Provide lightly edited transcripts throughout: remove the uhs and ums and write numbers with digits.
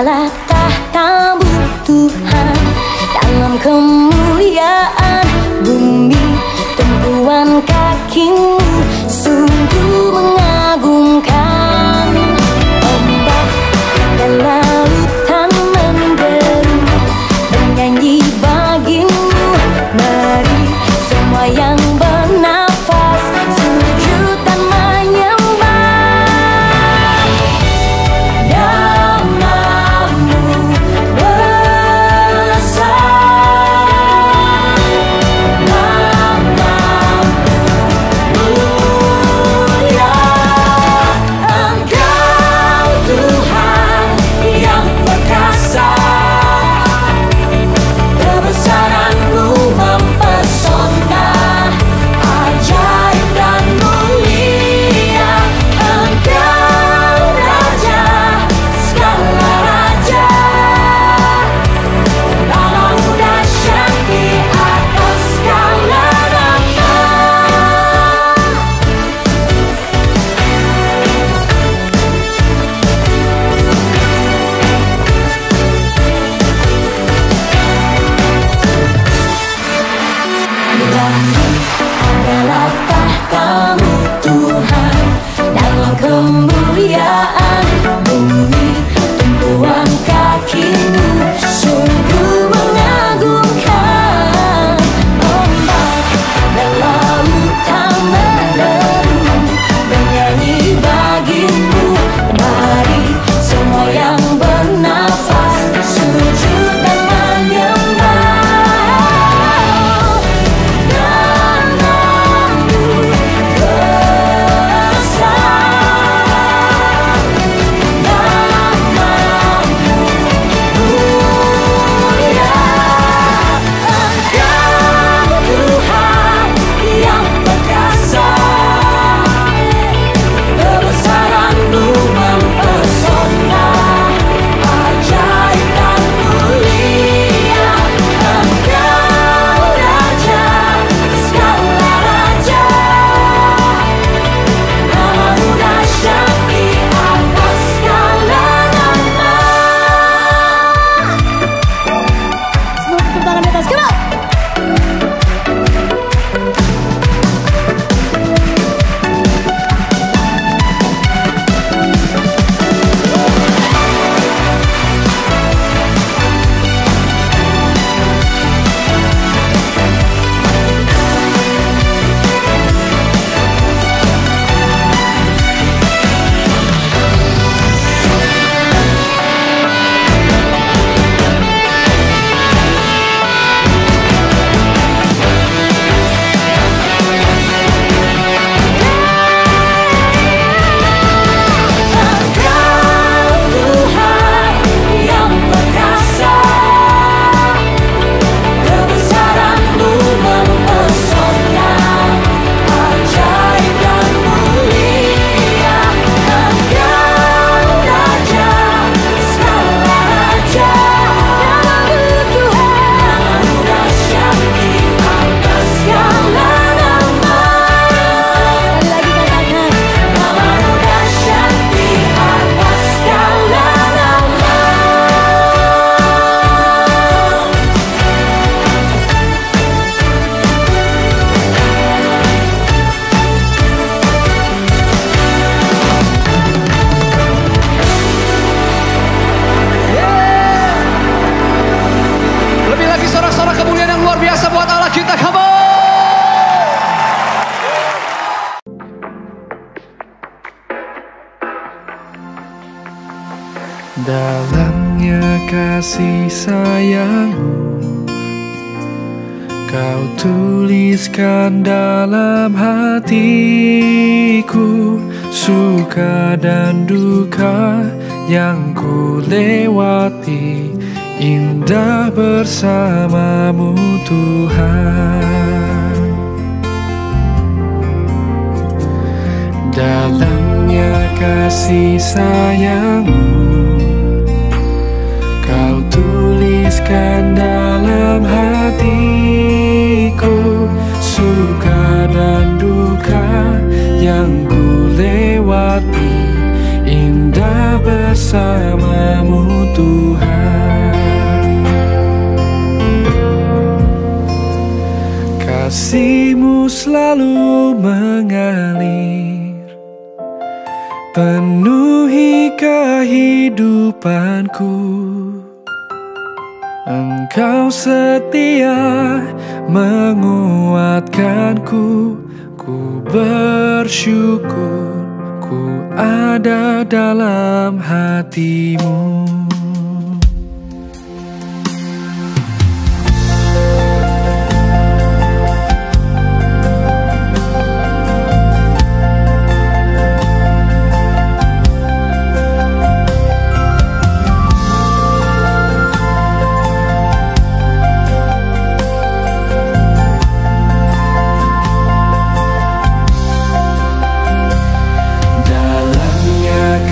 adalah tahtamu Tuhan, dalam kemuliaan bumi tumpuan kakimu sungguh mengagumkan. Ombak dan lautan menderu bernyanyi bagimu. Mari semua yang bernafas sujud dan menyembah. Namamu besar, namamu mulia. Engkau Tuhan yang perkasa, kebesaran-Mu mempesona, ajaib dan mulia. Engkau Raja segala raja, nama-Mu dahsyat di atas segala nama. Langit adalah tahtamu Tuhan, dalam kemuliaan bumi tumpuan kakimu sungguh mengagumkan. Ombak dan lautan menderu bernyanyi bagimu. Mari semua yang bernafas sujud dan menyembah. Namamu besar, namamu mulia. Engkau Tuhan yang perkasa, kebesaran-Mu mempesona, ajaib dan mulia. Engkau Raja segala raja, nama-Mu dahsyat di atas segala nama. Semua tepuk tangan di atas, come on! Lebih lagi sorak-sorak kemuliaan yang luar biasa buat Allah kita, come on! Dalamnya kasih sayang-Mu Kau tuliskan dalam hatiku, suka dan duka yang ku lewati, indah bersama-Mu Tuhan. Dalamnya kasih sayang-Mu Kau tuliskan dalam hatiku, suka dan duka yang ku lewati, indah indah bersamamu Tuhan. Kasih-Mu selalu mengalir, penuhi kehidupanku. Engkau setia menguatkanku. Ku bersyukur ku ada dalam hati-Mu.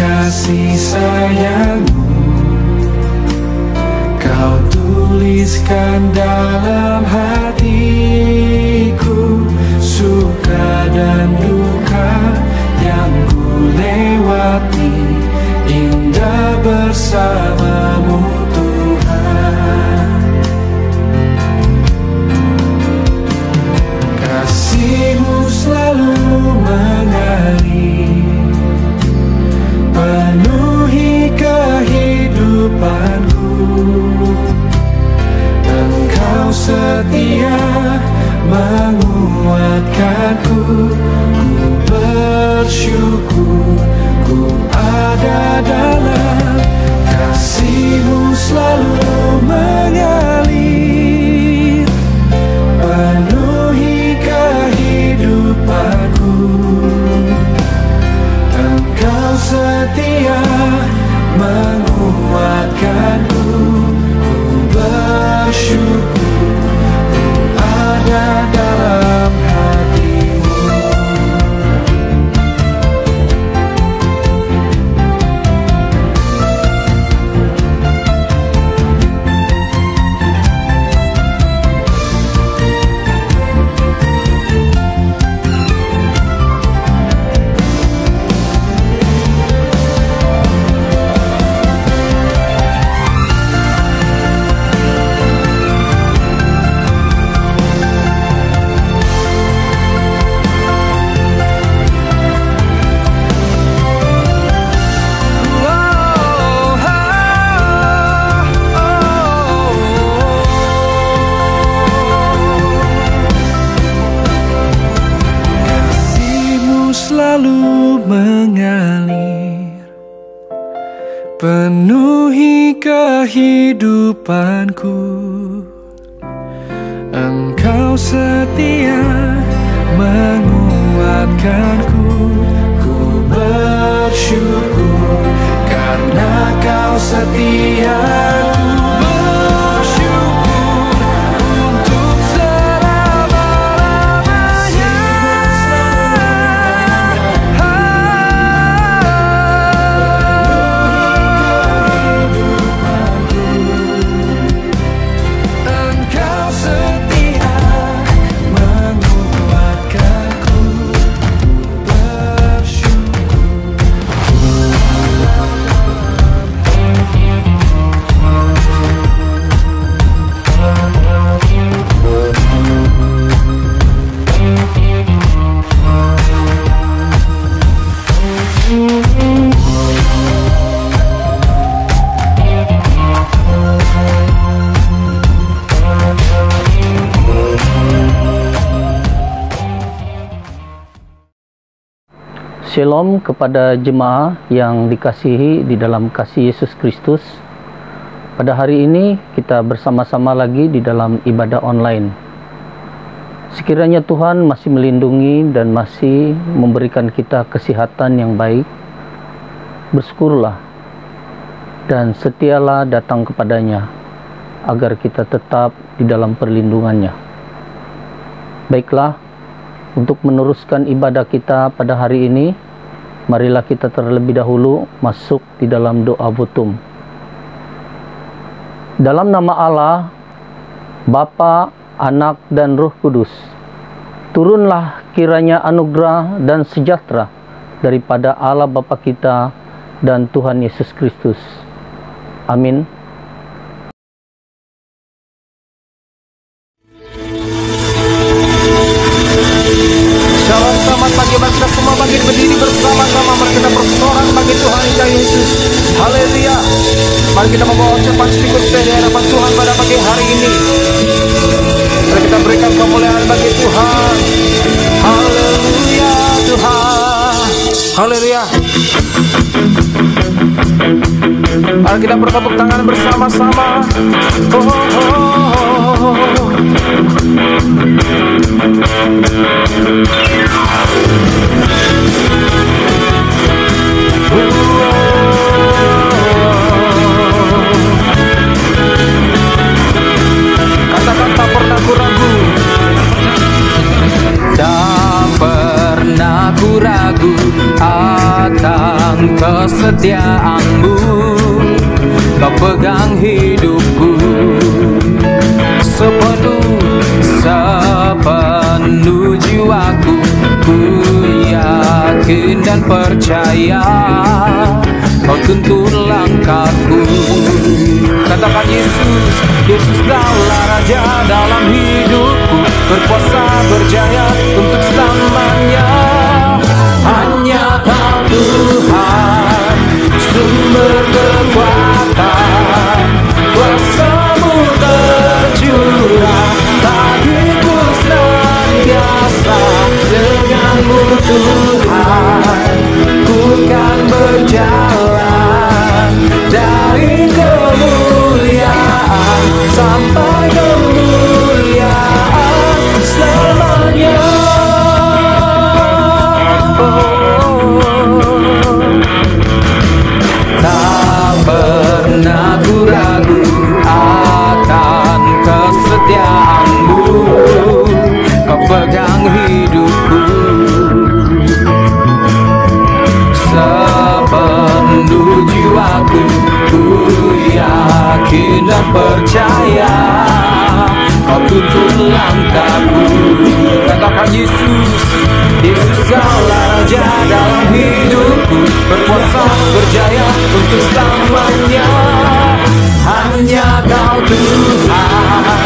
Kasih sayang-Mu Kau tuliskan dalam hatiku, suka dan duka yang ku lewati, indah bersama-Mu Tuhan. Kasih-Mu selalu mengalir, penuhi kehidupanku. Engkau setia menguatkanku. Ku bersyukur ku ada dalam kasih-Mu selalu mengalir, penuhi kehidupanku. Engkau setia menguatkanku. Ku bersyukur ku ada dalam hati-Mu. Selalu mengalir, penuhi kehidupanku. Engkau setia menguatkanku. Ku bersyukur karena Kau setia. Shalom kepada jemaah yang dikasihi di dalam kasih Yesus Kristus. Pada hari ini kita bersama-sama lagi di dalam ibadah online. Sekiranya Tuhan masih melindungi dan masih memberikan kita kesehatan yang baik, bersyukurlah dan setialah datang kepadanya agar kita tetap di dalam perlindungannya. Baiklah, untuk meneruskan ibadah kita pada hari ini, marilah kita terlebih dahulu masuk di dalam doa votum. Dalam nama Allah, Bapa, Anak, dan Roh Kudus, turunlah kiranya anugerah dan sejahtera daripada Allah Bapa kita dan Tuhan Yesus Kristus. Amin. Shalom, selamat pagi, mari kita semua bangkit berdiri bersama-sama, mari kita bersorak bagi Tuhan Yesus. Haleluya. Mari kita membawa ucapan syukur di hadapan Tuhan pada pagi hari ini. Mari kita berikan kemuliaan bagi Tuhan. Haleluya Tuhan. Haleluya. Mari kita bertepuk tangan bersama-sama. Oh, oh, oh, oh. Katakan tak pernah ku ragu. Tak pernah ku ragu akan kesetiaanmu. Kau pegang hidupku sepenuh jiwaku. Ku yakin dan percaya Kau tuntun langkahku. Katakan Yesus, Yesus Kaulah Raja dalam hidupku, berkuasa berjaya untuk selamanya. Hanya Kau Tuhan, sumber kekuatan, kuasa-Mu tercurah bagiku senantiasa. Denganmu Tuhan, ku kan berjalan dari kemuliaan sampai kemuliaan selamanya. Tak pernah ku ragu akan kesetiaanmu. Kau pegang hidupku sepenuh jiwaku. Ku yakin dan percaya Kau tuntun langkahku. Katakan Yesus, Yesus Kaulah Raja dalam hidupku, berkuasa berjaya untuk selamanya. Hanya Kau Tuhan,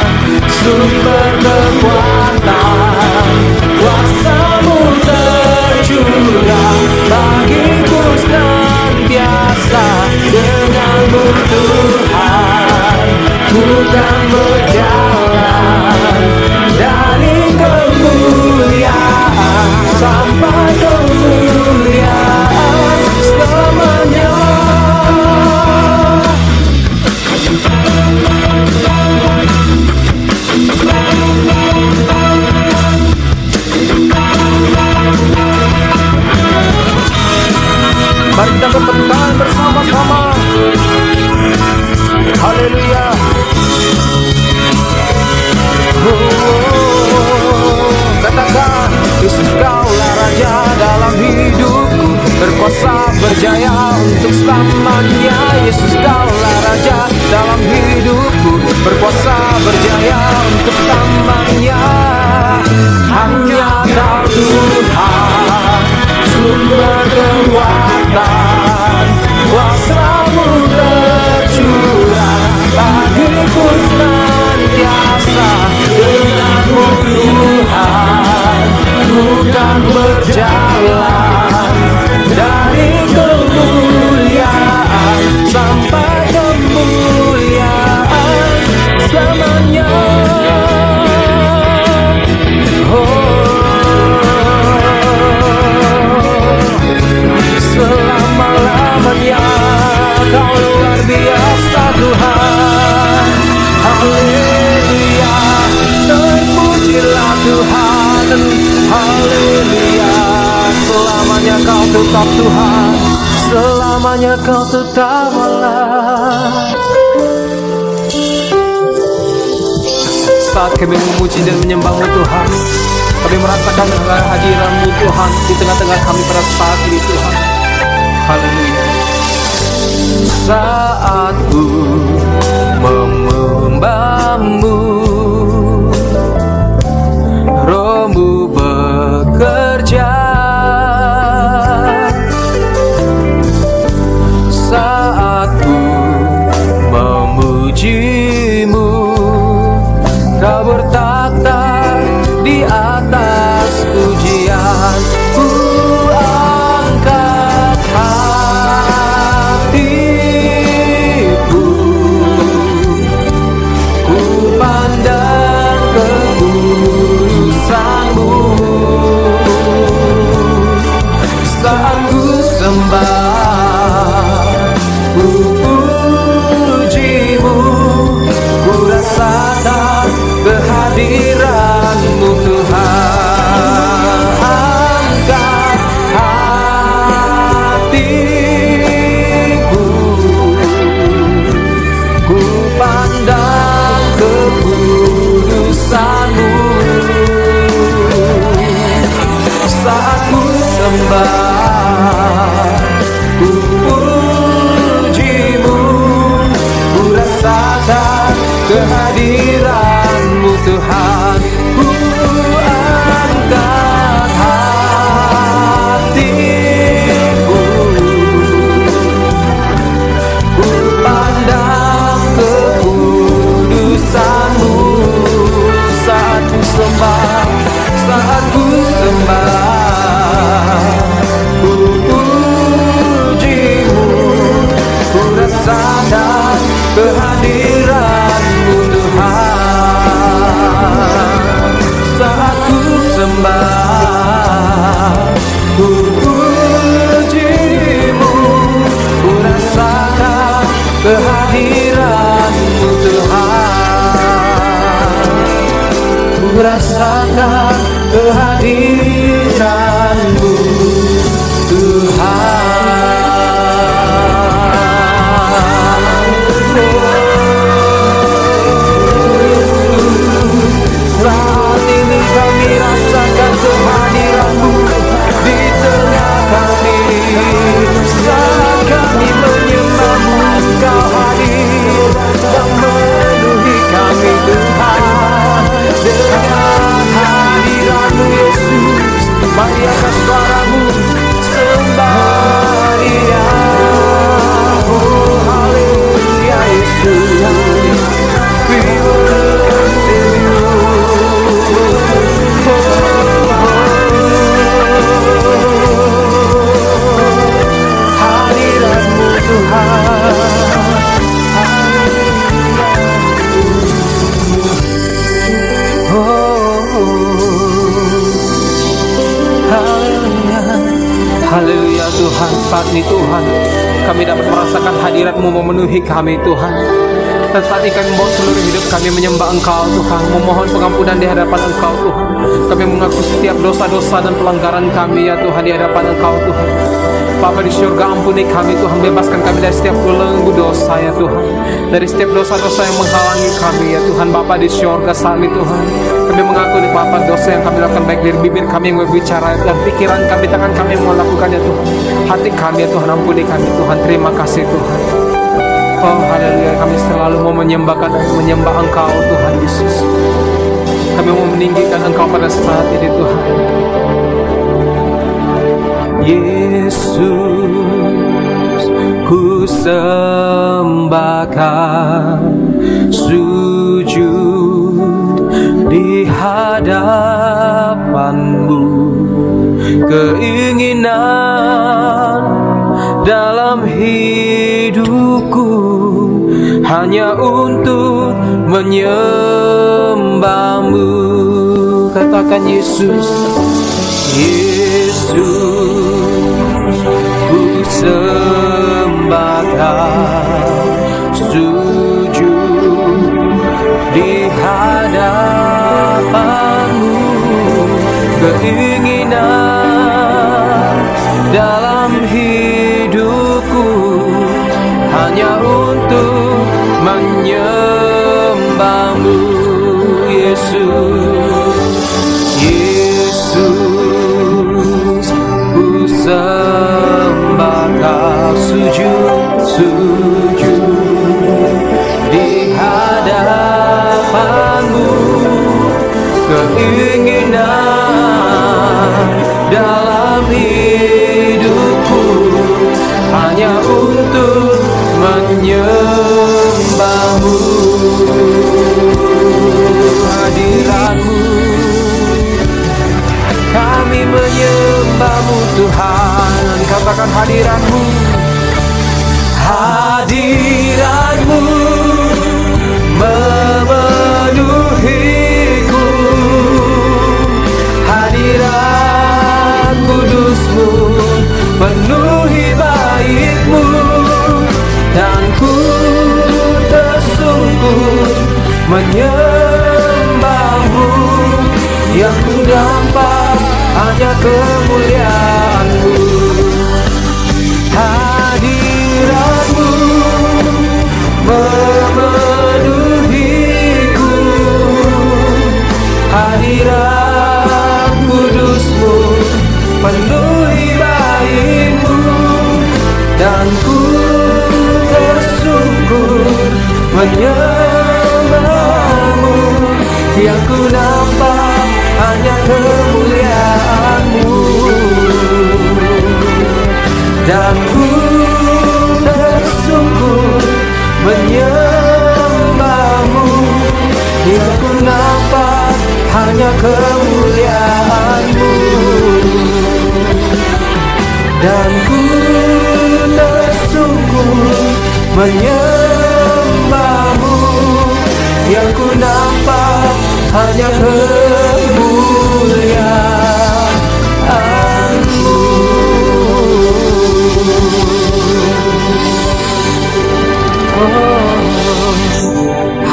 sumber kekuatan, kuasa-Mu tercurah bagiku senantiasa. Denganmu Tuhan, ku kan berjalan dari kemuliaan sampai kemuliaan selamanya. Mari kita bertepuk tangan bersama-sama. Haleluya. Katakan, Yesus Kaulah Raja dalam hidupku, berkuasa berjaya untuk selamanya. Yesus Kaulah Raja dalam hidupku, berkuasa berjaya untuk selamanya. Hanya Kau Tuhan, sumber kekuatan, kuasa-Mu tercurah bagiku senantiasa. Denganmu Tuhan, ku kan berjalan dari kemuliaan sampai kemuliaan selamanya. Selama-lamanya Kau luar biasa Tuhan. Haleluya, terpujilah Tuhan. Haleluya, selamanya Kau tetap Tuhan, selamanya Kau tetap Allah. Saat kami memuji dan menyembah-Mu Tuhan, kami merasakan hadirat-Mu Tuhan di tengah-tengah kami pada saat ini Tuhan. Haleluya. Saat ku menyembah-Mu, Roh-Mu bekerja kehadiran-Mu Tuhan. Ku rasakan kehadiran-Mu Tuhan. Saat ini kami rasakan kehadiran-Mu di tengah kami. Saat kami menyembah-Mu, Engkau hadir dan memenuhi kami Tuhan. Dengan hadiran-Mu Yesus, mari angkat suara-Mu, sembah Dia. Oh haleluya Yesus, we worship You. Hadirat-Mu Tuhan. Haleluya Tuhan, saat ini Tuhan kami dapat merasakan hadirat-Mu memenuhi kami Tuhan. Dan saat ini kami membawa seluruh hidup kami menyembah Engkau Tuhan, memohon pengampunan di hadapan Engkau Tuhan. Kami mengaku setiap dosa-dosa dan pelanggaran kami ya Tuhan di hadapan Engkau Tuhan. Bapa di surga, ampuni kami Tuhan, bebaskan kami dari setiap belenggu dosa ya Tuhan, dari setiap dosa-dosa yang menghalangi kami ya Tuhan. Bapa di surga, saat ini Tuhan kami mengakui Bapa dosa yang kami lakukan, baik dari bibir kami yang berbicara dan pikiran kami, tangan kami yang melakukannya Tuhan, hati kami ya Tuhan. Ampuni kami Tuhan, terima kasih Tuhan. Oh haleluya, kami selalu mau menyembah Engkau Tuhan Yesus. Kami mau meninggikan Engkau pada saat ini Tuhan. Yesus, ku sembahkan, sujud di hadapan-Mu. Keinginan dalam hidupku hanya untuk menyembah-Mu. Katakan Yesus, Yesus, ku sembahkan, sujud di hadapan-Mu. Keinginan dalam hidupku hanya untuk menyembah-Mu. Yesus, Yesus, ku sembahkan, sujud di hadapan-Mu. Keinginan dalam hidupku hanya untuk menyembah-Mu. Hadirat-Mu, kami menyembah-Mu Tuhan. Katakan hadirat-Mu, hadirat-Mu memenuhiku. Hadirat kudus-Mu penuhi bait-Mu, dan ku tersungkur menyembah-Mu. Yang ku nampak hanya kemuliaan-Mu. Hadirat-Mu memenuhiku. Hadirat kudus-Mu penuhi bait-Mu, dan ku tersungkur menyembah-Mu. Yang ku nampak hanya kemuliaan-Mu, dan ku tersungkur menyembah-Mu. Yang ku nampak hanya kemuliaan-Mu, dan ku tersungkur menyembah-Mu. Yang ku nampak hanya kemuliaan-Mu.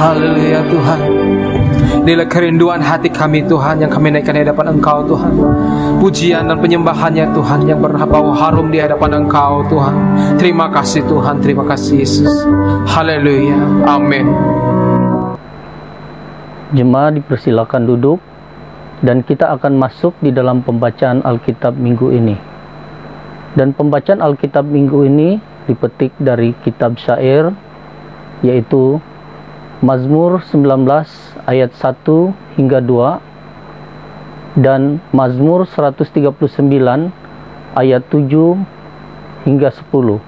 Haleluya Tuhan. Inilah kerinduan hati kami Tuhan, yang kami naikkan di hadapan Engkau Tuhan. Pujian dan penyembahannya Tuhan yang berbau harum di hadapan Engkau Tuhan. Terima kasih Tuhan, terima kasih Yesus. Haleluya, amin. Jemaat dipersilakan duduk, dan kita akan masuk di dalam pembacaan Alkitab minggu ini. Dan pembacaan Alkitab minggu ini dipetik dari kitab syair, yaitu Mazmur 19 ayat 1 hingga 2 dan Mazmur 139 ayat 7 hingga 10.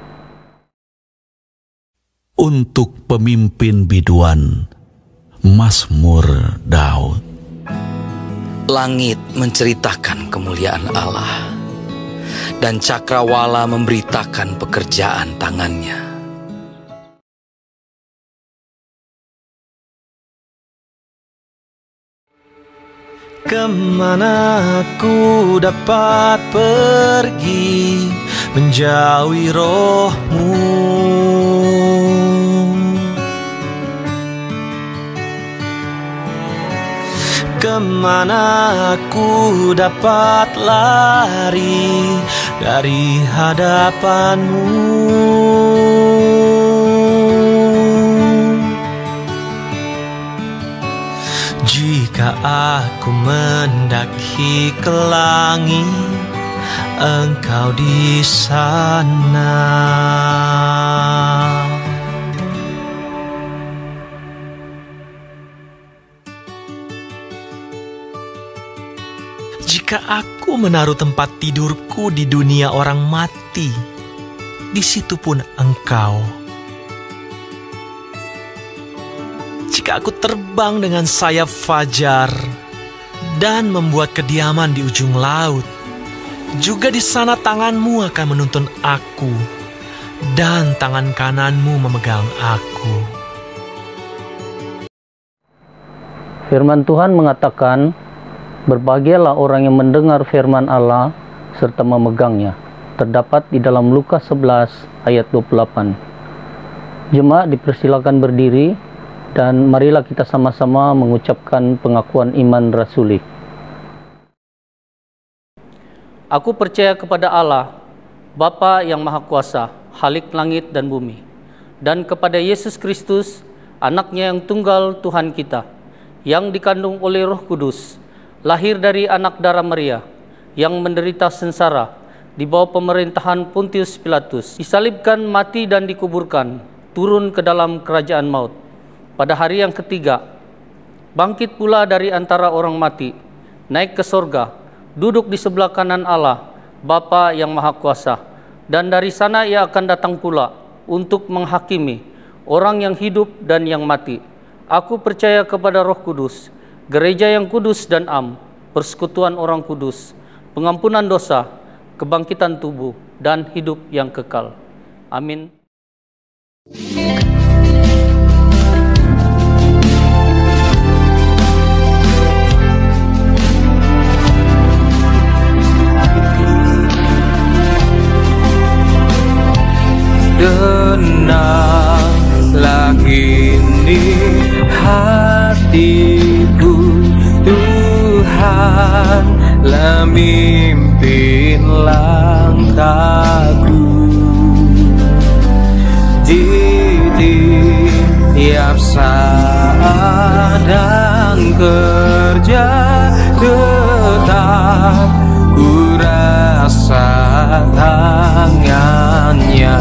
Untuk pemimpin biduan, Mazmur Daud. Langit menceritakan kemuliaan Allah, dan cakrawala memberitakan pekerjaan tangannya. Kemana aku dapat pergi menjauhi roh-Mu? Kemana aku dapat lari dari hadapan-Mu? Jika aku mendaki ke langit, Engkau di sana. Jika aku menaruh tempat tidurku di dunia orang mati, di situ pun Engkau. Jika aku terbang dengan sayap fajar dan membuat kediaman di ujung laut, juga di sana tangan-Mu akan menuntun aku, dan tangan kanan-Mu memegang aku. Firman Tuhan mengatakan, berbahagialah orang yang mendengar firman Allah serta memegangnya. Terdapat di dalam Lukas 11 ayat 28. Jemaat dipersilakan berdiri, dan marilah kita sama-sama mengucapkan pengakuan iman rasuli. Aku percaya kepada Allah, Bapa yang Maha Kuasa, Khalik langit dan bumi, dan kepada Yesus Kristus, Anaknya yang tunggal Tuhan kita, yang dikandung oleh Roh Kudus, lahir dari anak darah Maria, yang menderita sengsara di bawah pemerintahan Pontius Pilatus, disalibkan, mati dan dikuburkan, turun ke dalam kerajaan maut. Pada hari yang ketiga, bangkit pula dari antara orang mati, naik ke sorga, duduk di sebelah kanan Allah, Bapa yang Maha Kuasa, dan dari sana Ia akan datang pula untuk menghakimi orang yang hidup dan yang mati. Aku percaya kepada Roh Kudus, gereja yang kudus dan am, persekutuan orang kudus, pengampunan dosa, kebangkitan tubuh, dan hidup yang kekal. Amin. Tenanglah kini hatiku, Tuhanlah mimpin langkahku. Di tiap saat dan kerja tetap ku rasa tangannya.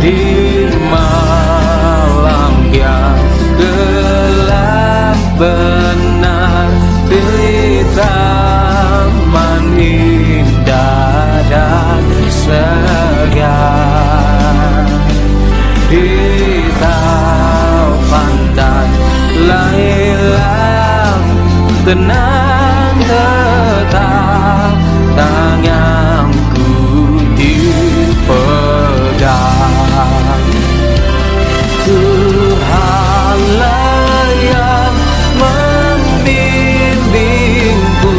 Di malam yang gelap benar, di taman indah dan segar, di taufan dan layang tenang tetap tanganku dipegang. Tuhanlah yang membimbingku,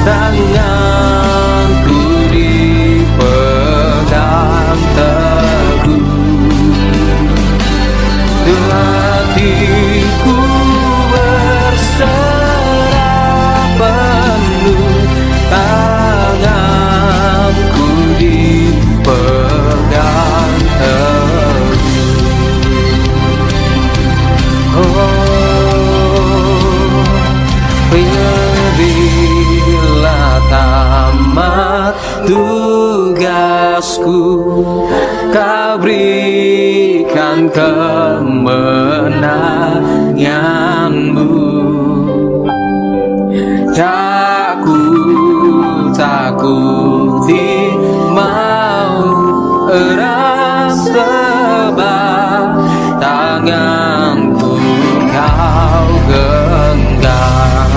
tanganku dipegang teguh. atasku, Kau berikan kemenangan-Mu. Tak ku takuti mau erat sebab tanganku Kau genggam.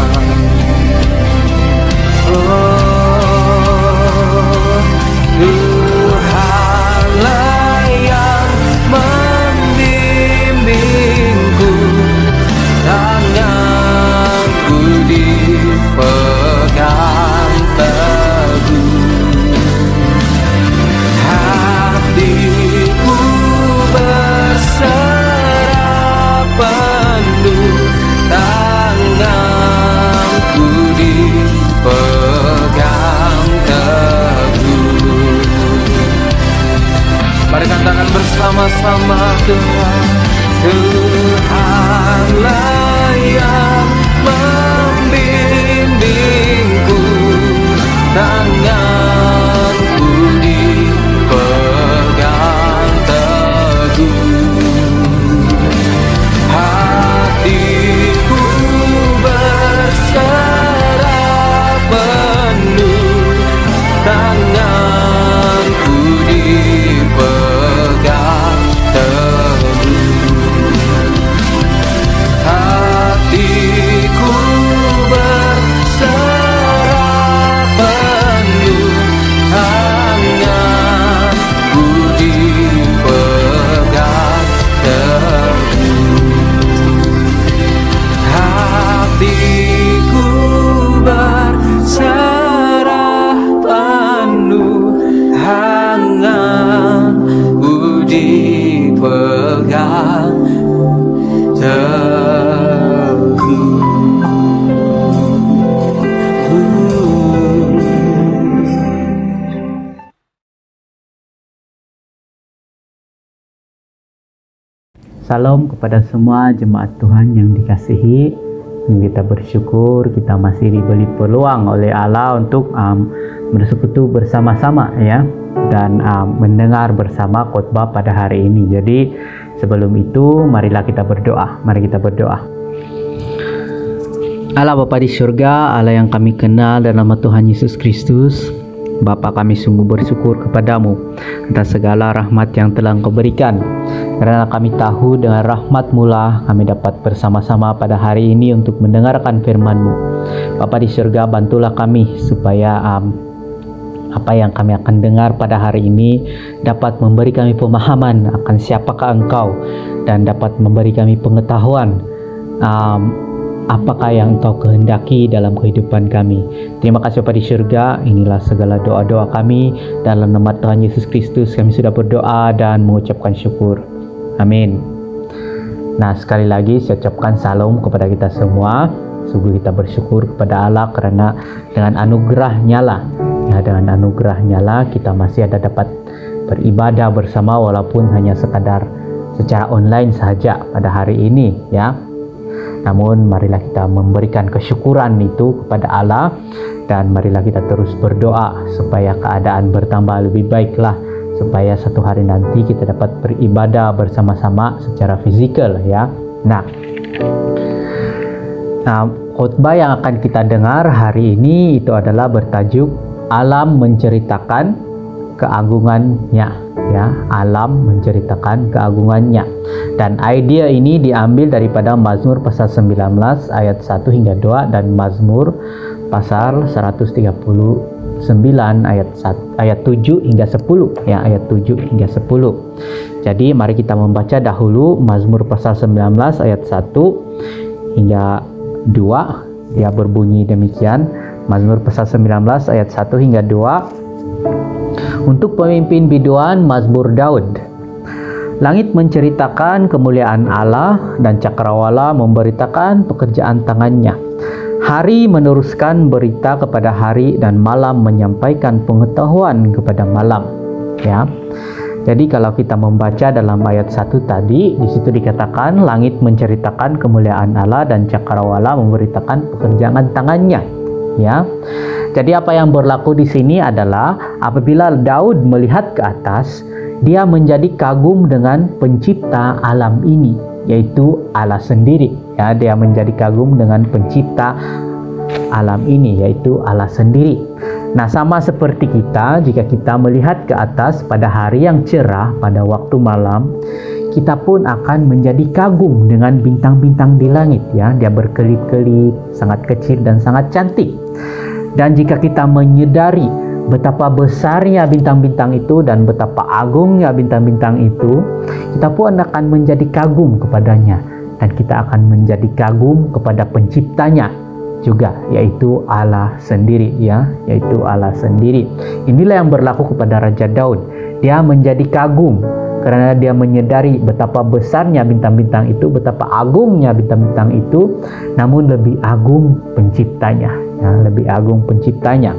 Tuhanlah yang membimbingku, tanganku dipegang teguh, hatiku berserah penuh, tanganku dipegang teguh. Mari katakan bersama-sama, Tuhan, Tuhanlah yang membimbingku, tanganku dipegang teguh, hatiku berserah penuh, tanganku dipegang teguh, hatiku berserah penuh, tanganku dipegang teguh, hatiku berserah penuh, tanganku dipegang Salam kepada semua jemaat Tuhan yang dikasihi. Kita bersyukur kita masih diberi peluang oleh Allah untuk bersekutu bersama-sama ya, dan mendengar bersama khotbah pada hari ini. Jadi sebelum itu marilah kita berdoa. Mari kita berdoa. Allah Bapa di surga, Allah yang kami kenal dalam nama Tuhan Yesus Kristus, Bapa, kami sungguh bersyukur kepadamu atas segala rahmat yang telah Engkau berikan. Karena kami tahu dengan rahmat-Mu lah kami dapat bersama-sama pada hari ini untuk mendengarkan firman-Mu. Bapa di surga, bantulah kami supaya apa yang kami akan dengar pada hari ini dapat memberi kami pemahaman akan siapakah Engkau, dan dapat memberi kami pengetahuan apakah yang Engkau kehendaki dalam kehidupan kami. Terima kasih Bapa di surga, inilah segala doa-doa kami. Dalam nama Tuhan Yesus Kristus kami sudah berdoa dan mengucapkan syukur. Amin. Nah, sekali lagi saya ucapkan salam kepada kita semua. Sungguh kita bersyukur kepada Allah karena dengan anugerah-Nya lah, ya, dengan anugerah-Nya lah kita masih ada dapat beribadah bersama walaupun hanya sekadar secara online saja pada hari ini ya. Namun marilah kita memberikan kesyukuran itu kepada Allah, dan marilah kita terus berdoa supaya keadaan bertambah lebih baiklah, supaya satu hari nanti kita dapat beribadah bersama-sama secara fisikal ya. Nah, khotbah yang akan kita dengar hari ini itu adalah bertajuk Alam menceritakan keagungan-Nya ya, alam menceritakan keagungan-Nya. Dan idea ini diambil daripada Mazmur pasal 19 ayat 1 hingga 2 dan Mazmur pasal 139 ayat 7 hingga 10 ya, ayat 7 hingga 10. Jadi mari kita membaca dahulu Mazmur pasal 19 ayat 1 hingga 2. Dia berbunyi demikian. Mazmur pasal 19 ayat 1 hingga 2. Untuk pemimpin biduan, Mazmur Daud. Langit menceritakan kemuliaan Allah dan cakrawala memberitakan pekerjaan tangannya. Hari meneruskan berita kepada hari dan malam menyampaikan pengetahuan kepada malam. Ya. Jadi kalau kita membaca dalam ayat 1 tadi, di situ dikatakan langit menceritakan kemuliaan Allah dan cakrawala memberitakan pekerjaan tangannya. ya. Jadi apa yang berlaku di sini adalah apabila Daud melihat ke atas, dia menjadi kagum dengan pencipta alam ini, yaitu Allah sendiri. Ya, dia menjadi kagum dengan pencipta alam ini, yaitu Allah sendiri. Nah, sama seperti kita, jika kita melihat ke atas pada hari yang cerah, pada waktu malam, kita pun akan menjadi kagum dengan bintang-bintang di langit. Ya, dia berkelip-kelip, sangat kecil dan sangat cantik. Dan jika kita menyadari betapa besarnya bintang-bintang itu dan betapa agungnya bintang-bintang itu, kita pun akan menjadi kagum kepadanya, dan kita akan menjadi kagum kepada penciptanya juga, yaitu Allah sendiri, ya, yaitu Allah sendiri. Inilah yang berlaku kepada Raja Daud. Dia menjadi kagum karena dia menyadari betapa besarnya bintang-bintang itu, betapa agungnya bintang-bintang itu, namun lebih agung penciptanya, ya, lebih agung penciptanya.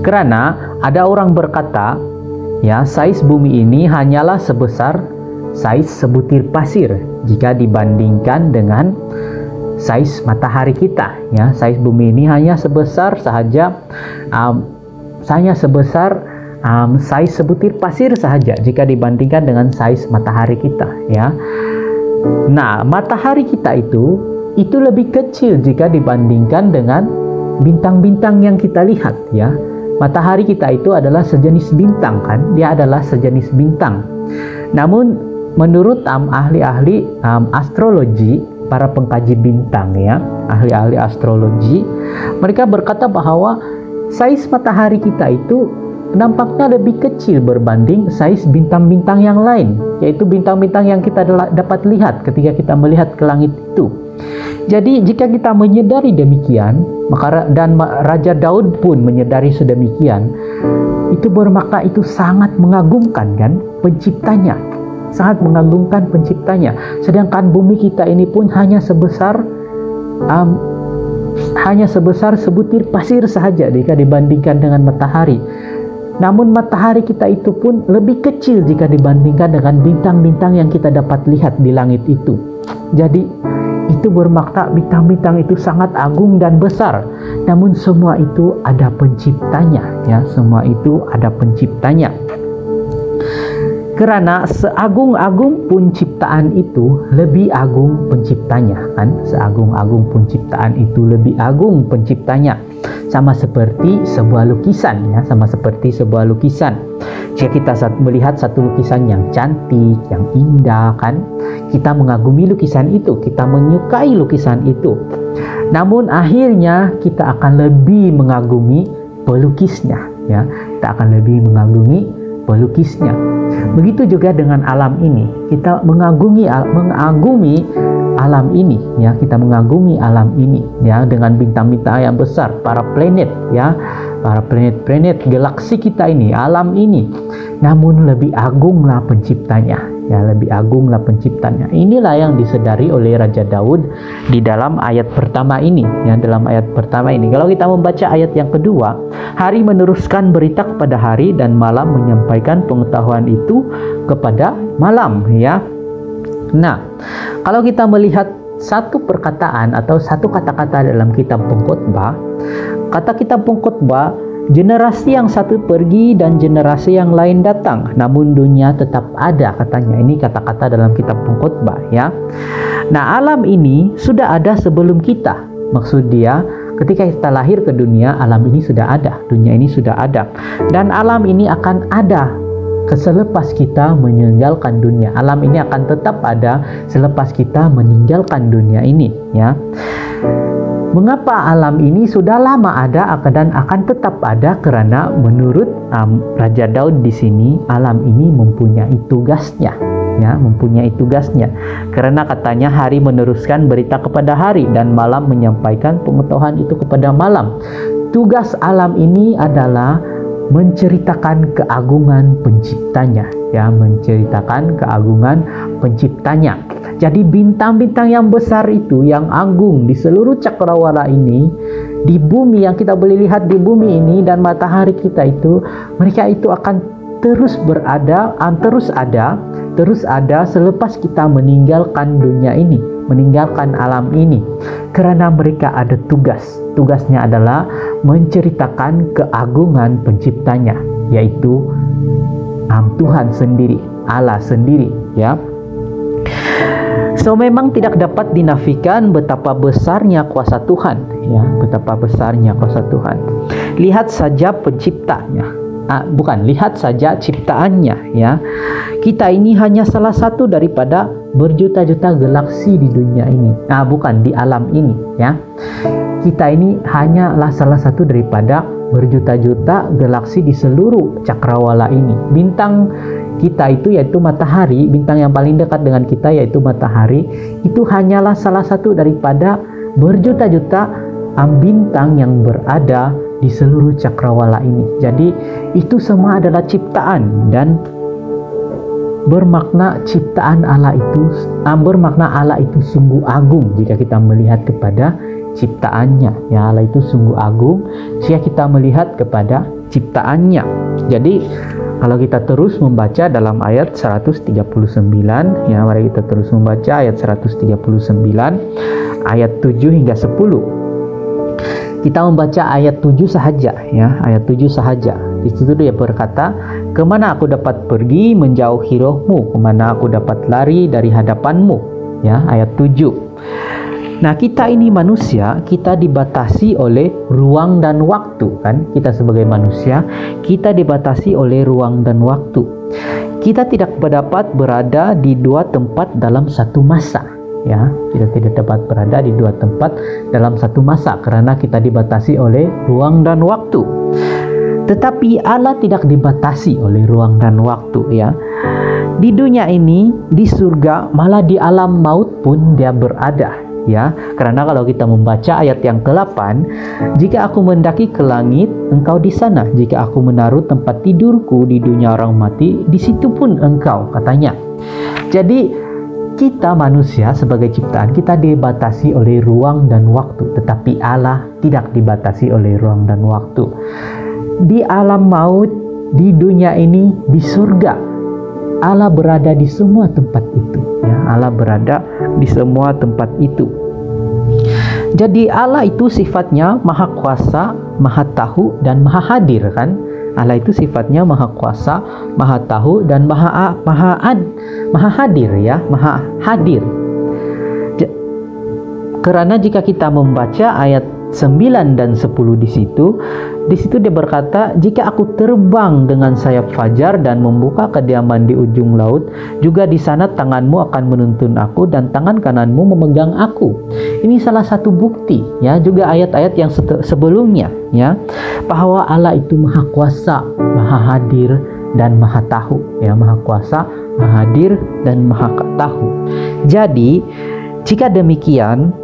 Karena ada orang berkata, ya, saiz bumi ini hanyalah sebesar saiz sebutir pasir jika dibandingkan dengan saiz matahari kita. Ya, saiz bumi ini hanya sebesar saja, saiz sebutir pasir sahaja jika dibandingkan dengan saiz matahari kita. Ya, nah, matahari kita itu lebih kecil jika dibandingkan dengan bintang-bintang yang kita lihat. Ya, matahari kita itu adalah sejenis bintang, kan? Dia adalah sejenis bintang. Namun menurut ahli-ahli astrologi, para pengkaji bintang, ya, ahli-ahli astrologi, mereka berkata bahwa saiz matahari kita itu nampaknya lebih kecil berbanding saiz bintang-bintang yang lain, yaitu bintang-bintang yang kita dapat lihat ketika kita melihat ke langit itu. Jadi jika kita menyadari demikian, maka dan Raja Daud pun menyadari sedemikian, itu bermakna itu sangat mengagumkan, kan, penciptanya, sangat mengagumkan penciptanya. Sedangkan bumi kita ini pun hanya sebesar sebutir pasir sahaja jika dibandingkan dengan matahari. Namun matahari kita itu pun lebih kecil jika dibandingkan dengan bintang-bintang yang kita dapat lihat di langit itu. Jadi itu bermakna bintang-bintang itu sangat agung dan besar. Namun semua itu ada penciptanya, ya, semua itu ada penciptanya. Karena seagung-agung pun ciptaan itu lebih agung penciptanya, kan? Seagung-agung pun ciptaan itu lebih agung penciptanya. Sama seperti sebuah lukisan, ya, sama seperti sebuah lukisan. Jika kita melihat satu lukisan yang cantik, yang indah, kan, kita mengagumi lukisan itu, kita menyukai lukisan itu. Namun akhirnya kita akan lebih mengagumi pelukisnya, ya, kita akan lebih mengagumi pelukisnya. Begitu juga dengan alam ini, kita mengagumi alam ini, ya, kita mengagumi alam ini, ya, dengan bintang-bintang yang besar, para planet, ya, para planet-planet galaksi kita ini, alam ini. Namun lebih agunglah penciptanya, ya, lebih agunglah penciptanya. Inilah yang disadari oleh Raja Daud di dalam ayat pertama ini, ya, dalam ayat pertama ini. Kalau kita membaca ayat yang kedua, hari meneruskan berita kepada hari dan malam menyampaikan pengetahuan itu kepada malam, ya. Nah, kalau kita melihat satu perkataan atau satu kata-kata dalam kitab Pengkhotbah, kata kitab Pengkhotbah, generasi yang satu pergi dan generasi yang lain datang, namun dunia tetap ada, katanya. Ini kata-kata dalam kitab Pengkhotbah, ya. Nah, alam ini sudah ada sebelum kita. Maksud dia, ketika kita lahir ke dunia, alam ini sudah ada, dunia ini sudah ada, dan alam ini akan ada selepas kita meninggalkan dunia. Alam ini akan tetap ada selepas kita meninggalkan dunia ini, ya. Mengapa alam ini sudah lama ada dan akan tetap ada? Karena menurut Raja Daud di sini, alam ini mempunyai tugasnya, ya, mempunyai tugasnya. Karena katanya hari meneruskan berita kepada hari dan malam menyampaikan pengetahuan itu kepada malam. Tugas alam ini adalah menceritakan keagungan penciptanya, ya, menceritakan keagungan penciptanya. Jadi bintang-bintang yang besar itu, yang agung di seluruh cakrawala ini, di bumi yang kita boleh lihat di bumi ini, dan matahari kita itu, mereka itu akan terus ada selepas kita meninggalkan dunia ini. meninggalkan alam ini karena mereka ada tugas. Tugasnya adalah menceritakan keagungan penciptanya, yaitu Tuhan sendiri, Allah sendiri, ya. So memang tidak dapat dinafikan betapa besarnya kuasa Tuhan, ya, betapa besarnya kuasa Tuhan. Lihat saja penciptanya. Lihat saja ciptaannya, ya. Kita ini hanya salah satu daripada berjuta-juta galaksi di dunia ini. Di alam ini, ya. Kita ini hanyalah salah satu daripada berjuta-juta galaksi di seluruh cakrawala ini. Bintang kita itu yaitu matahari, bintang yang paling dekat dengan kita yaitu matahari, itu hanyalah salah satu daripada berjuta-juta bintang yang berada di seluruh cakrawala ini. Jadi itu semua adalah ciptaan, dan bermakna ciptaan Allah itu bermakna Allah itu sungguh agung jika kita melihat kepada ciptaannya, ya. Allah itu sungguh agung jika kita melihat kepada ciptaannya. Jadi kalau kita terus membaca dalam ayat 139, ya, mari kita terus membaca ayat 139 ayat 7 hingga 10. Kita membaca ayat 7 sahaja, ya, ayat 7 sahaja. Di situ dia berkata, "Kemana aku dapat pergi menjauhi rohmu? Kemana aku dapat lari dari hadapanmu?" Ya, ayat 7. Nah, kita ini manusia, kita dibatasi oleh ruang dan waktu, kan? Kita sebagai manusia, kita dibatasi oleh ruang dan waktu. Kita tidak dapat berada di dua tempat dalam satu masa, ya. Kita tidak dapat berada di dua tempat dalam satu masa karena kita dibatasi oleh ruang dan waktu. Tetapi Allah tidak dibatasi oleh ruang dan waktu, ya. Di dunia ini, di surga, malah di alam maut pun dia berada, ya. Karena kalau kita membaca ayat yang ke-8, "Jika aku mendaki ke langit, engkau di sana. Jika aku menaruh tempat tidurku di dunia orang mati, di situ pun engkau," katanya. Jadi kita manusia sebagai ciptaan, kita dibatasi oleh ruang dan waktu, tetapi Allah tidak dibatasi oleh ruang dan waktu. Di alam maut, di dunia ini, di surga, Allah berada di semua tempat itu, ya. Allah berada di semua tempat itu. Jadi Allah itu sifatnya maha kuasa, maha tahu, dan maha hadir, kan? Allah itu sifatnya maha kuasa, maha tahu, dan maha hadir, ya, maha hadir. Karena jika kita membaca ayat 9 dan 10 di situ dia berkata, "Jika aku terbang dengan sayap fajar dan membuka kediaman di ujung laut, juga di sana tanganmu akan menuntun aku dan tangan kananmu memegang aku." Ini salah satu bukti, ya, juga ayat-ayat yang sebelumnya, ya, bahwa Allah itu maha kuasa, maha hadir, dan maha tahu, ya, maha kuasa, maha hadir, dan maha tahu. Jadi jika demikian,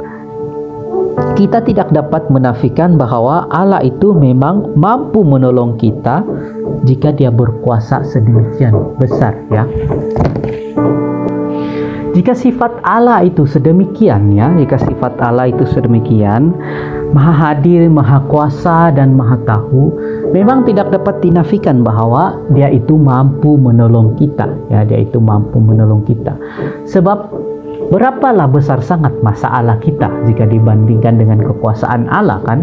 kita tidak dapat menafikan bahwa Allah itu memang mampu menolong kita jika dia berkuasa sedemikian besar, ya. Jika sifat Allah itu sedemikian, ya, jika sifat Allah itu sedemikian, maha hadir, maha kuasa, dan maha tahu, memang tidak dapat dinafikan bahwa dia itu mampu menolong kita, ya, dia itu mampu menolong kita. Sebab berapalah besar sangat masalah kita jika dibandingkan dengan kekuasaan Allah, kan?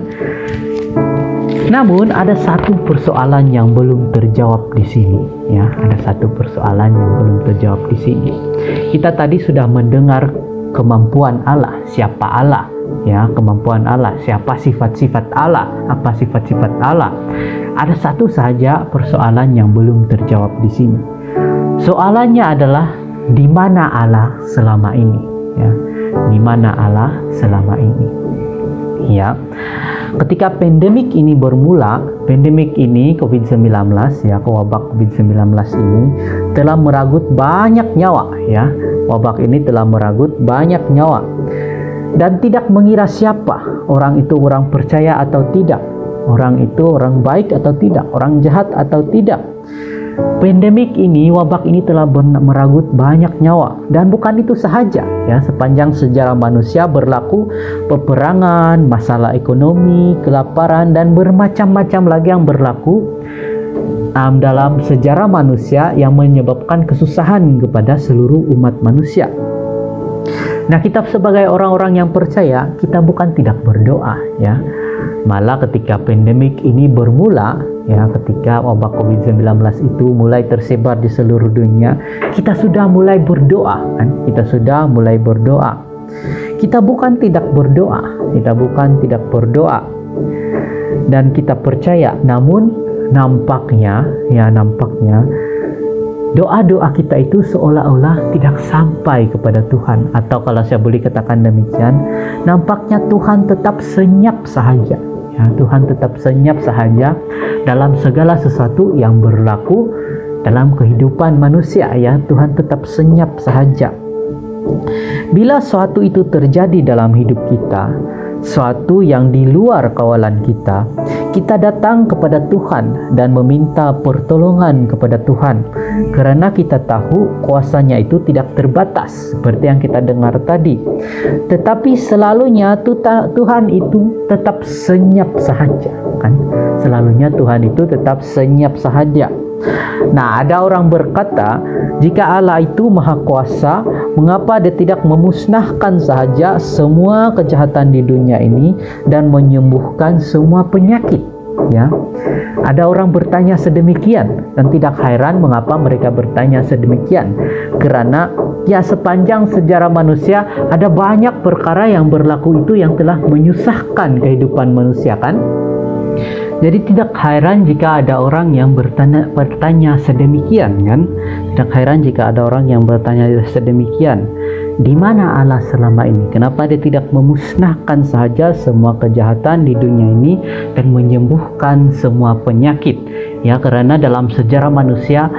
Namun ada satu persoalan yang belum terjawab di sini, ya. Ada satu persoalan yang belum terjawab di sini. Kita tadi sudah mendengar kemampuan Allah, siapa Allah, ya, kemampuan Allah, siapa sifat-sifat Allah, apa sifat-sifat Allah. Ada satu saja persoalan yang belum terjawab di sini. Soalannya adalah, di mana Allah selama ini, ya? Di mana Allah selama ini, ya? Ketika pandemik ini bermula, pandemik ini COVID-19, ya, wabah COVID-19 ini telah merenggut banyak nyawa, ya. Wabah ini telah merenggut banyak nyawa, dan tidak mengira siapa orang itu, orang percaya atau tidak, orang itu orang baik atau tidak, orang jahat atau tidak. Pandemik ini, wabah ini telah merenggut banyak nyawa, dan bukan itu sahaja, ya. Sepanjang sejarah manusia berlaku peperangan, masalah ekonomi, kelaparan, dan bermacam-macam lagi yang berlaku dalam sejarah manusia yang menyebabkan kesusahan kepada seluruh umat manusia. Nah, kita sebagai orang-orang yang percaya, kita bukan tidak berdoa, ya. Malah ketika pandemik ini bermula, ya, ketika wabah COVID-19 itu mulai tersebar di seluruh dunia, kita sudah mulai berdoa, kan? Kita sudah mulai berdoa. Kita bukan tidak berdoa, dan kita percaya. Namun nampaknya doa-doa kita itu seolah-olah tidak sampai kepada Tuhan, atau kalau saya boleh katakan demikian, nampaknya Tuhan tetap senyap sahaja. Ya, Tuhan tetap senyap sahaja dalam segala sesuatu yang berlaku dalam kehidupan manusia, ya. Tuhan tetap senyap sahaja. Bila suatu itu terjadi dalam hidup kita, suatu yang di luar kawalan kita, kita datang kepada Tuhan dan meminta pertolongan kepada Tuhan, karena kita tahu kuasanya itu tidak terbatas seperti yang kita dengar tadi. Tetapi selalunya Tuhan itu tetap senyap sahaja, kan? Selalunya Tuhan itu tetap senyap sahaja. Nah, ada orang berkata, jika Allah itu maha kuasa, mengapa dia tidak memusnahkan sahaja semua kejahatan di dunia ini dan menyembuhkan semua penyakit? Ya, ada orang bertanya sedemikian, dan tidak heran mengapa mereka bertanya sedemikian, karena ya sepanjang sejarah manusia ada banyak perkara yang berlaku itu yang telah menyusahkan kehidupan manusia, kan? Jadi tidak heran jika ada orang yang bertanya sedemikian, kan? Tidak heran jika ada orang yang bertanya sedemikian. Di mana Allah selama ini? Kenapa dia tidak memusnahkan sahaja semua kejahatan di dunia ini dan menyembuhkan semua penyakit? Ya, karena dalam sejarah manusia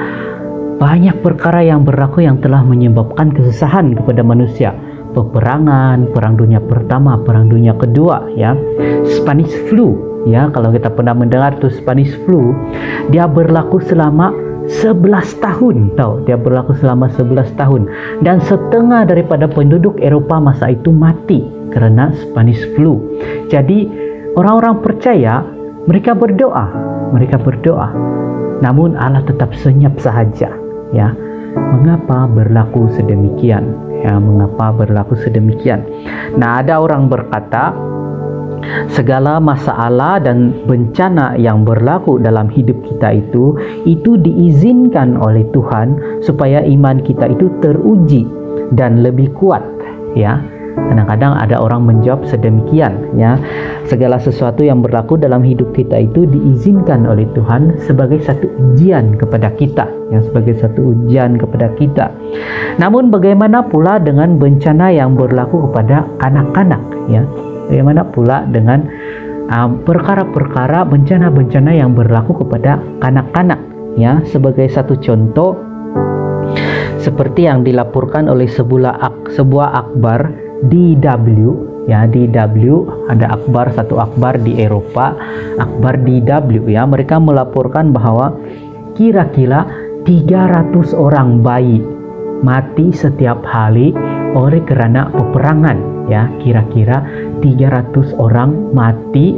banyak perkara yang berlaku yang telah menyebabkan kesusahan kepada manusia. Peperangan, perang dunia pertama, perang dunia kedua, ya. Spanish flu. Ya, kalau kita pernah mendengar tuh Spanish flu, dia berlaku selama 11 tahun, tahu? Dia berlaku selama 11 tahun, dan setengah daripada penduduk Eropa masa itu mati karena Spanish flu. Jadi orang-orang percaya, mereka berdoa. Namun Allah tetap senyap sahaja, ya. Mengapa berlaku sedemikian? Ya, mengapa berlaku sedemikian? Nah, ada orang berkata, segala masalah dan bencana yang berlaku dalam hidup kita itu diizinkan oleh Tuhan supaya iman kita itu teruji dan lebih kuat, ya. Kadang-kadang ada orang menjawab sedemikian, ya. Segala sesuatu yang berlaku dalam hidup kita itu diizinkan oleh Tuhan sebagai satu ujian kepada kita, ya, sebagai satu ujian kepada kita. Namun bagaimana pula dengan bencana yang berlaku kepada anak-anak, ya? Bagaimana pula dengan perkara-perkara bencana-bencana yang berlaku kepada anak-anak, ya? Sebagai satu contoh, seperti yang dilaporkan oleh sebuah akhbar DW, ya. DW ada satu akhbar di Eropa, akhbar DW, ya. Mereka melaporkan bahwa kira-kira 300 orang bayi mati setiap hari oleh karena peperangan, ya. Kira-kira 300 orang mati,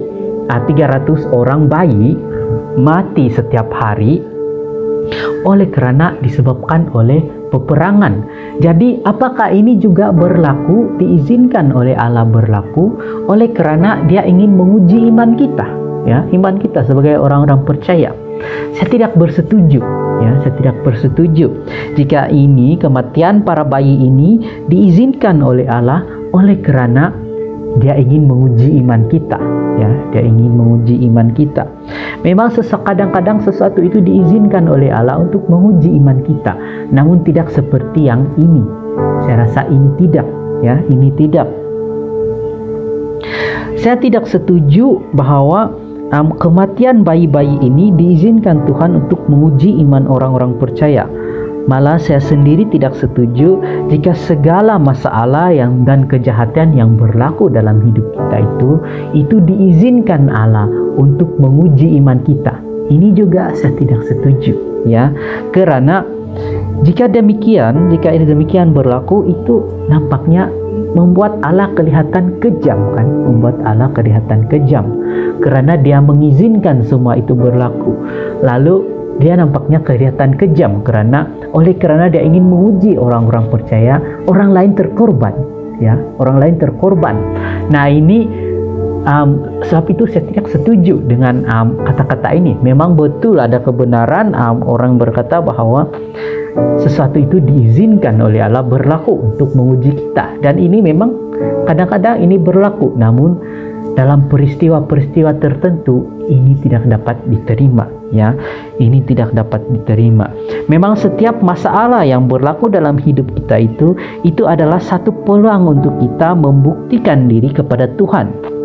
300 orang bayi mati setiap hari oleh karena disebabkan oleh peperangan. Jadi apakah ini juga berlaku, diizinkan oleh Allah berlaku oleh karena dia ingin menguji iman kita, ya, iman kita sebagai orang-orang percaya? Saya tidak bersetuju, ya, saya tidak bersetuju jika ini kematian para bayi ini diizinkan oleh Allah oleh karena dia ingin menguji iman kita, ya. Dia ingin menguji iman kita. Memang kadang-kadang sesuatu itu diizinkan oleh Allah untuk menguji iman kita, namun tidak seperti yang ini. Saya rasa ini tidak, ya, ini tidak. Saya tidak setuju bahwa kematian bayi-bayi ini diizinkan Tuhan untuk menguji iman orang-orang percaya. Malah saya sendiri tidak setuju jika segala masalah dan kejahatan yang berlaku dalam hidup kita itu diizinkan Allah untuk menguji iman kita. Ini juga saya tidak setuju, ya. Karena jika ini demikian berlaku, itu nampaknya membuat Allah kelihatan kejam, kan? Membuat Allah kelihatan kejam karena dia mengizinkan semua itu berlaku. Lalu dia nampaknya kelihatan kejam karena dia ingin menguji orang-orang percaya, orang lain terkorban, ya, orang lain terkorban. Nah ini sebab itu saya tidak setuju dengan kata-kata ini. Memang betul ada kebenaran orang berkata bahwa sesuatu itu diizinkan oleh Allah berlaku untuk menguji kita, dan ini memang kadang-kadang ini berlaku, namun dalam peristiwa-peristiwa tertentu ini tidak dapat diterima, ya. Ini tidak dapat diterima. Memang setiap masalah yang berlaku dalam hidup kita itu adalah satu peluang untuk kita membuktikan diri kepada Tuhan.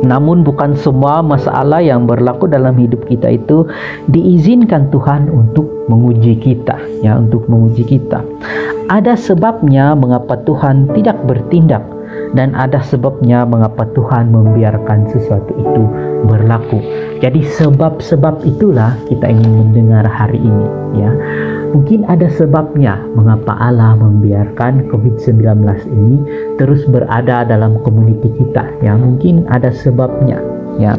Namun bukan semua masalah yang berlaku dalam hidup kita itu diizinkan Tuhan untuk menguji kita, ya, untuk menguji kita. Ada sebabnya mengapa Tuhan tidak bertindak, dan ada sebabnya mengapa Tuhan membiarkan sesuatu itu berlaku. Jadi sebab-sebab itulah kita ingin mendengar hari ini, ya. Mungkin ada sebabnya mengapa Allah membiarkan COVID-19 ini terus berada dalam komuniti kita, ya. Mungkin ada sebabnya, ya.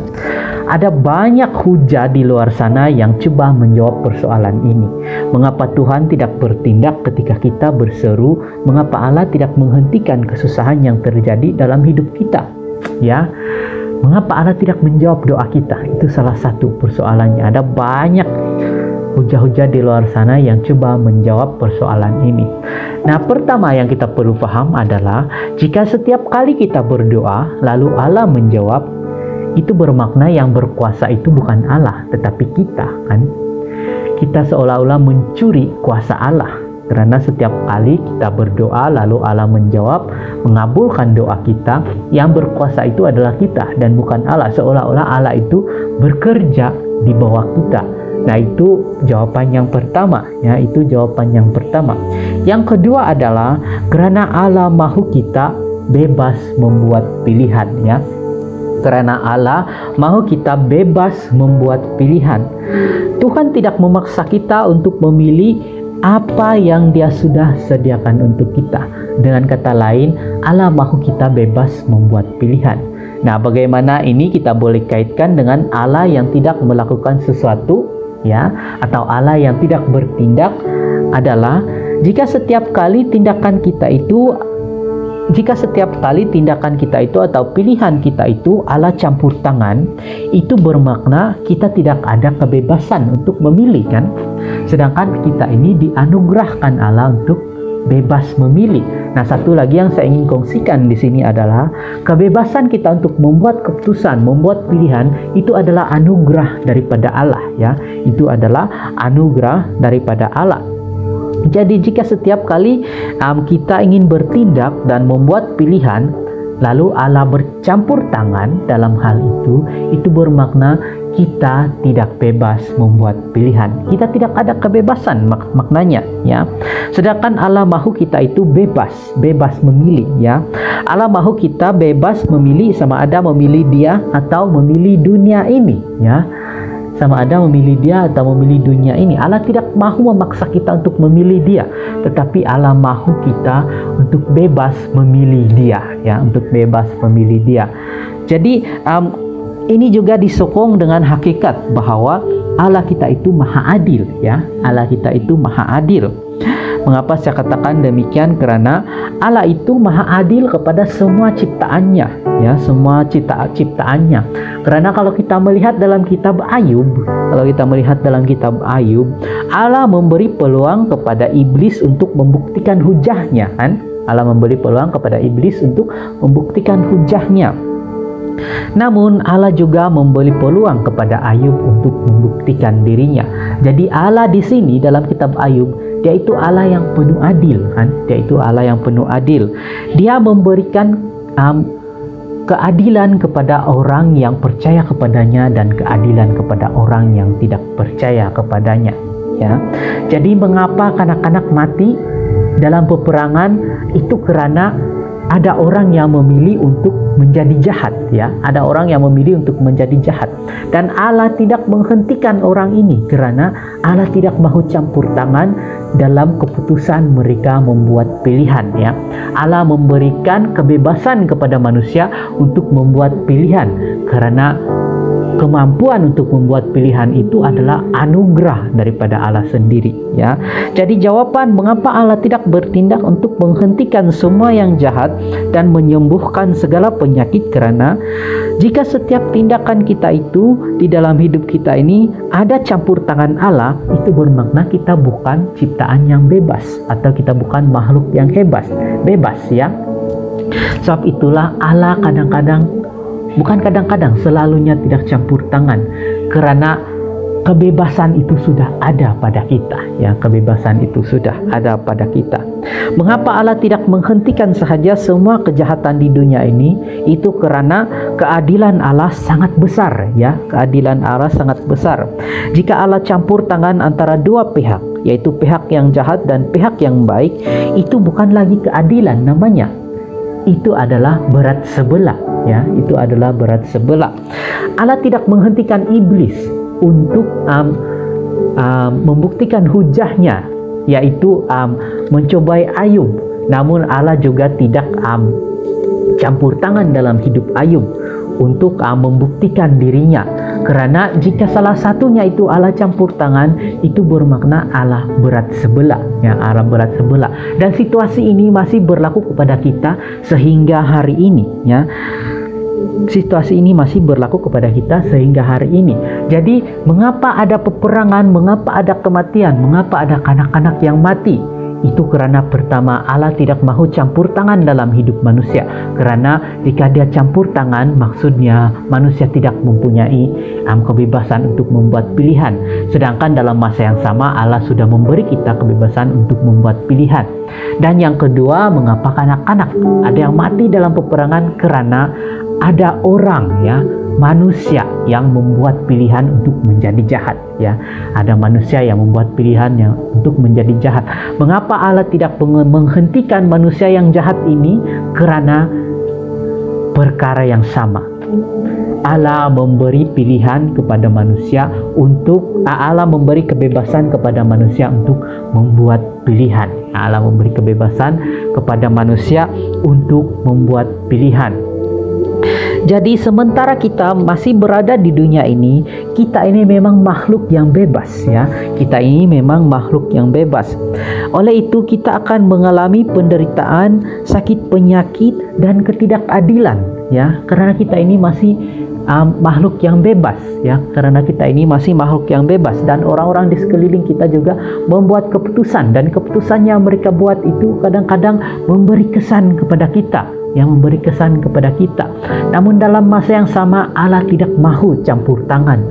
Ada banyak hujah di luar sana yang coba menjawab persoalan ini. Mengapa Tuhan tidak bertindak ketika kita berseru? Mengapa Allah tidak menghentikan kesusahan yang terjadi dalam hidup kita, ya? Mengapa Allah tidak menjawab doa kita? Itu salah satu persoalannya. Ada banyak hujah-hujah di luar sana yang coba menjawab persoalan ini. Nah, pertama yang kita perlu paham adalah jika setiap kali kita berdoa lalu Allah menjawab, itu bermakna yang berkuasa itu bukan Allah tetapi kita, kan? Kita seolah-olah mencuri kuasa Allah, karena setiap kali kita berdoa lalu Allah menjawab, mengabulkan doa kita, yang berkuasa itu adalah kita dan bukan Allah. Seolah-olah Allah itu bekerja di bawah kita. Nah, itu jawaban yang pertama, ya, itu jawaban yang pertama. Yang kedua adalah karena Allah mahu kita bebas membuat pilihan, ya. Karena Allah mahu kita bebas membuat pilihan. Tuhan tidak memaksa kita untuk memilih apa yang Dia sudah sediakan untuk kita. Dengan kata lain, Allah mahu kita bebas membuat pilihan. Nah, bagaimana ini kita boleh kaitkan dengan Allah yang tidak melakukan sesuatu, ya, atau Allah yang tidak bertindak adalah jika setiap kali tindakan kita itu atau pilihan kita itu Allah campur tangan, itu bermakna kita tidak ada kebebasan untuk memilih, kan? Sedangkan kita ini dianugerahkan Allah untuk bebas memilih. Nah, satu lagi yang saya ingin kongsikan di sini adalah kebebasan kita untuk membuat keputusan, membuat pilihan itu adalah anugerah daripada Allah, ya. Itu adalah anugerah daripada Allah. Jadi jika setiap kali kita ingin bertindak dan membuat pilihan lalu Allah bercampur tangan dalam hal itu bermakna kita tidak bebas membuat pilihan. Kita tidak ada kebebasan maknanya, ya. Sedangkan Allah mahu kita itu bebas memilih, ya. Allah mahu kita bebas memilih, sama ada memilih Dia atau memilih dunia ini, ya. Sama ada memilih Dia atau memilih dunia ini. Allah tidak mahu memaksa kita untuk memilih Dia, tetapi Allah mahu kita untuk bebas memilih Dia, ya, untuk bebas memilih Dia. Jadi ini juga disokong dengan hakikat bahwa Allah kita itu maha adil, ya. Allah kita itu maha adil. Mengapa saya katakan demikian? Karena Allah itu maha adil kepada semua ciptaannya, ya, semua ciptaannya. Karena kalau kita melihat dalam kitab Ayub, Allah memberi peluang kepada iblis untuk membuktikan hujahnya, kan? Allah memberi peluang kepada iblis untuk membuktikan hujahnya. Namun Allah juga memberi peluang kepada Ayub untuk membuktikan dirinya. Jadi Allah di sini dalam kitab Ayub, Dia itu Allah yang penuh adil, kan? Dia itu Allah yang penuh adil. Dia memberikan keadilan kepada orang yang percaya kepadanya dan keadilan kepada orang yang tidak percaya kepadanya, ya. Jadi mengapa kanak-kanak mati dalam peperangan itu karena ada orang yang memilih untuk menjadi jahat, ya. Ada orang yang memilih untuk menjadi jahat. Dan Allah tidak menghentikan orang ini karena Allah tidak mahu campur tangan dalam keputusan mereka membuat pilihan, ya. Allah memberikan kebebasan kepada manusia untuk membuat pilihan karena kemampuan untuk membuat pilihan itu adalah anugerah daripada Allah sendiri, ya. Jadi jawaban mengapa Allah tidak bertindak untuk menghentikan semua yang jahat dan menyembuhkan segala penyakit, karena jika setiap tindakan kita itu di dalam hidup kita ini ada campur tangan Allah, itu bermakna kita bukan ciptaan yang bebas, atau kita bukan makhluk yang bebas, ya. Sebab itulah Allah selalunya tidak campur tangan, karena kebebasan itu sudah ada pada kita, ya. Kebebasan itu sudah ada pada kita. Mengapa Allah tidak menghentikan sahaja semua kejahatan di dunia ini? Itu karena keadilan Allah sangat besar, ya. Keadilan Allah sangat besar. Jika Allah campur tangan antara dua pihak, yaitu pihak yang jahat dan pihak yang baik, itu bukan lagi keadilan namanya. Itu adalah berat sebelah, ya. Itu adalah berat sebelah. Allah tidak menghentikan iblis untuk membuktikan hujahnya, yaitu mencobai Ayub. Namun Allah juga tidak campur tangan dalam hidup Ayub untuk membuktikan dirinya, karena jika salah satunya itu Allah campur tangan, itu bermakna Allah berat sebelah, ya. Allah berat sebelah. Dan situasi ini masih berlaku kepada kita sehingga hari ini, ya. Situasi ini masih berlaku kepada kita sehingga hari ini. Jadi mengapa ada peperangan, mengapa ada kematian, mengapa ada anak-anak yang mati? Itu karena pertama, Allah tidak mahu campur tangan dalam hidup manusia. Karena jika dia campur tangan, maksudnya manusia tidak mempunyai kebebasan untuk membuat pilihan. Sedangkan dalam masa yang sama, Allah sudah memberi kita kebebasan untuk membuat pilihan. Dan yang kedua, mengapa anak-anak ada yang mati dalam peperangan? Karena ada orang, ya, manusia yang membuat pilihan untuk menjadi jahat, ya. Ada manusia yang membuat pilihan yang untuk menjadi jahat. Mengapa Allah tidak menghentikan manusia yang jahat ini? Karena perkara yang sama. Allah memberi pilihan kepada manusia Allah memberi kebebasan kepada manusia untuk membuat pilihan. Allah memberi kebebasan kepada manusia untuk membuat pilihan. Jadi sementara kita masih berada di dunia ini, kita ini memang makhluk yang bebas, ya. Kita ini memang makhluk yang bebas. Oleh itu kita akan mengalami penderitaan, sakit penyakit, dan ketidakadilan, ya. Karena kita ini masih makhluk yang bebas, ya. Karena kita ini masih makhluk yang bebas, dan orang-orang di sekeliling kita juga membuat keputusan, dan keputusan yang mereka buat itu kadang-kadang memberi kesan kepada kita, Namun dalam masa yang sama, Allah tidak mahu campur tangan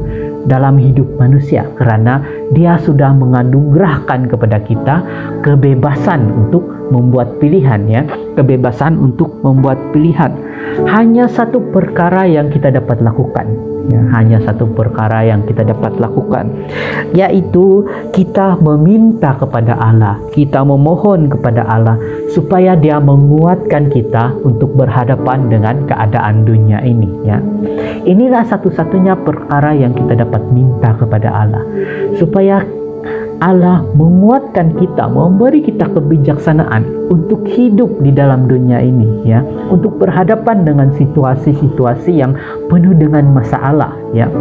dalam hidup manusia, karena Dia sudah menganugerahkan kepada kita kebebasan untuk membuat pilihan, ya. Kebebasan untuk membuat pilihan. Hanya satu perkara yang kita dapat lakukan, ya. Hanya satu perkara yang kita dapat lakukan, yaitu kita meminta kepada Allah, kita memohon kepada Allah supaya Dia menguatkan kita untuk berhadapan dengan keadaan dunia ini, ya. Inilah satu-satunya perkara yang kita dapat minta kepada Allah, supaya Allah menguatkan kita, memberi kita kebijaksanaan untuk hidup di dalam dunia ini, ya, untuk berhadapan dengan situasi-situasi yang penuh dengan masalah, ya.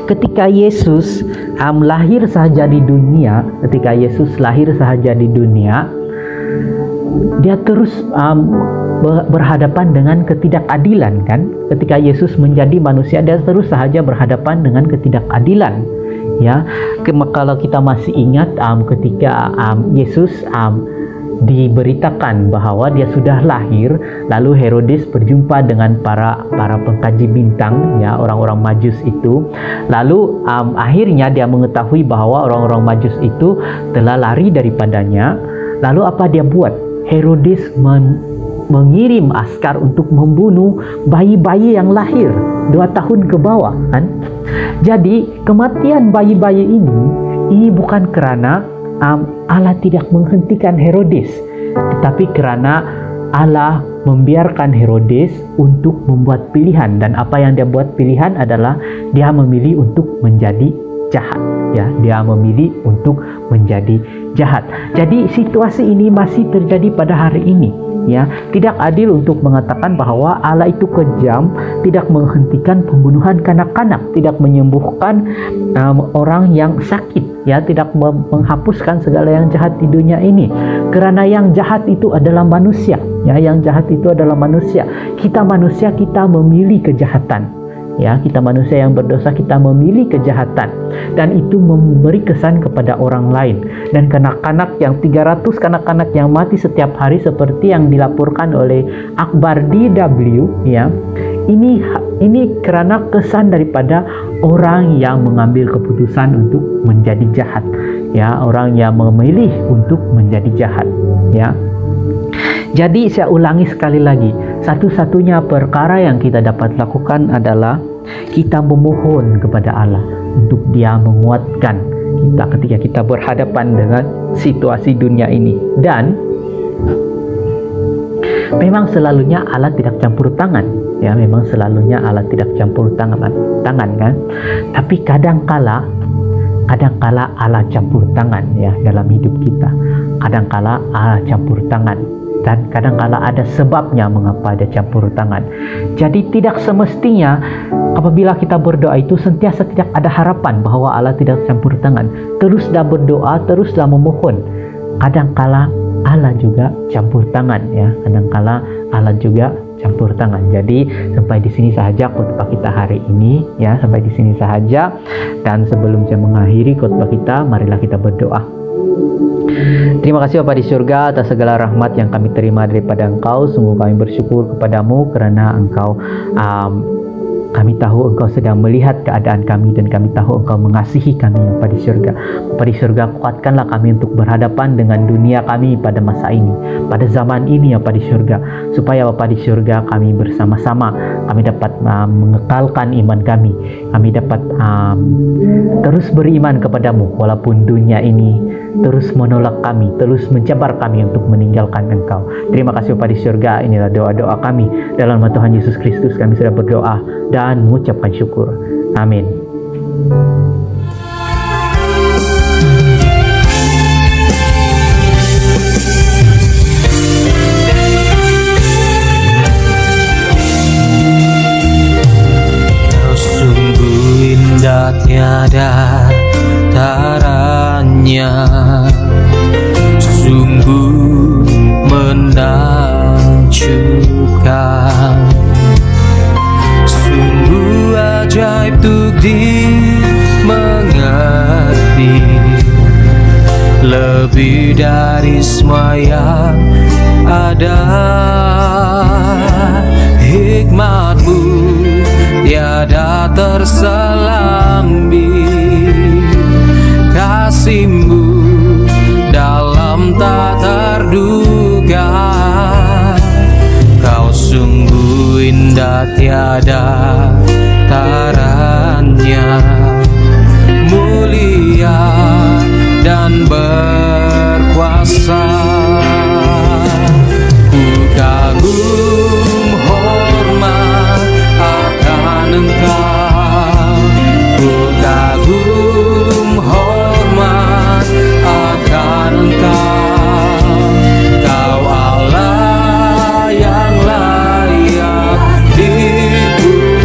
Ketika Yesus lahir saja di dunia, Dia terus berhadapan dengan ketidakadilan, kan? Ketika Yesus menjadi manusia, Dia terus saja berhadapan dengan ketidakadilan, ya. Kalau kita masih ingat ketika Yesus diberitakan bahwa Dia sudah lahir, lalu Herodes berjumpa dengan para pengkaji bintang, ya, orang-orang Majus itu. Lalu akhirnya dia mengetahui bahwa orang-orang Majus itu telah lari daripadanya. Lalu apa dia buat? Herodes mengirim askar untuk membunuh bayi-bayi yang lahir 2 tahun ke bawah, kan? Jadi kematian bayi-bayi ini bukan karena Allah tidak menghentikan Herodes, tetapi karena Allah membiarkan Herodes untuk membuat pilihan, dan apa yang dia buat pilihan adalah dia memilih untuk menjadi jahat, ya. Dia memilih untuk menjadi jahat. Jadi situasi ini masih terjadi pada hari ini, ya. Tidak adil untuk mengatakan bahwa Allah itu kejam, tidak menghentikan pembunuhan kanak-kanak, tidak menyembuhkan orang yang sakit, ya, tidak menghapuskan segala yang jahat di dunia ini. Karena yang jahat itu adalah manusia, ya, yang jahat itu adalah manusia. Kita manusia, kita memilih kejahatan. Ya, kita manusia yang berdosa, kita memilih kejahatan, dan itu memberi kesan kepada orang lain. Dan kanak-kanak yang 300 kanak-kanak yang mati setiap hari seperti yang dilaporkan oleh Akbar DW, ya, ini karena kesan daripada orang yang mengambil keputusan untuk menjadi jahat, ya, orang yang memilih untuk menjadi jahat, ya. Jadi saya ulangi sekali lagi, satu-satunya perkara yang kita dapat lakukan adalah kita memohon kepada Allah untuk Dia menguatkan kita ketika kita berhadapan dengan situasi dunia ini. Dan memang selalunya Allah tidak campur tangan, ya, memang selalunya Allah tidak campur tangan kan. Tapi kadangkala Allah campur tangan, ya, dalam hidup kita. Kadangkala Allah campur tangan, dan kadangkala ada sebabnya mengapa ada campur tangan. Jadi tidak semestinya apabila kita berdoa itu sentiasa tidak ada harapan bahwa Allah tidak campur tangan. Teruslah berdoa, teruslah memohon. Kadangkala Allah juga campur tangan, ya. Kadangkala Allah juga campur tangan. Jadi sampai di sini saja khotbah kita hari ini, ya. Sampai di sini saja. Dan sebelum saya mengakhiri khotbah kita, marilah kita berdoa. Terima kasih Bapa di surga atas segala rahmat yang kami terima daripada Engkau. Sungguh kami bersyukur kepadamu karena Engkau kami tahu Engkau sedang melihat keadaan kami, dan kami tahu Engkau mengasihi kami, Bapa di surga. Bapa di surga, kuatkanlah kami untuk berhadapan dengan dunia kami pada masa ini, pada zaman ini, Bapa di surga, supaya Bapa di surga kami bersama-sama kami dapat mengekalkan iman kami dapat terus beriman kepadamu walaupun dunia ini terus menolak kami, terus mencabar kami untuk meninggalkan Engkau. Terima kasih Bapa di surga. Inilah doa-doa kami dalam nama Tuhan Yesus Kristus. Kami sudah berdoa dan mengucapkan syukur. Amin. Kau sungguh indah, tiada taranya, sungguh menakjubkan, sungguh ajaib untuk dimengerti, lebih dari semua yang ada. Hikmat-Mu tiada terselambi, kasih-Mu dalam tak terduga. Kau sungguh indah, tiada taranya, mulia dan berkuasa. Ku kagum hormat akan Engkau, ku kagum hormat akan Engkau. Kau Allah yang layak dipuji.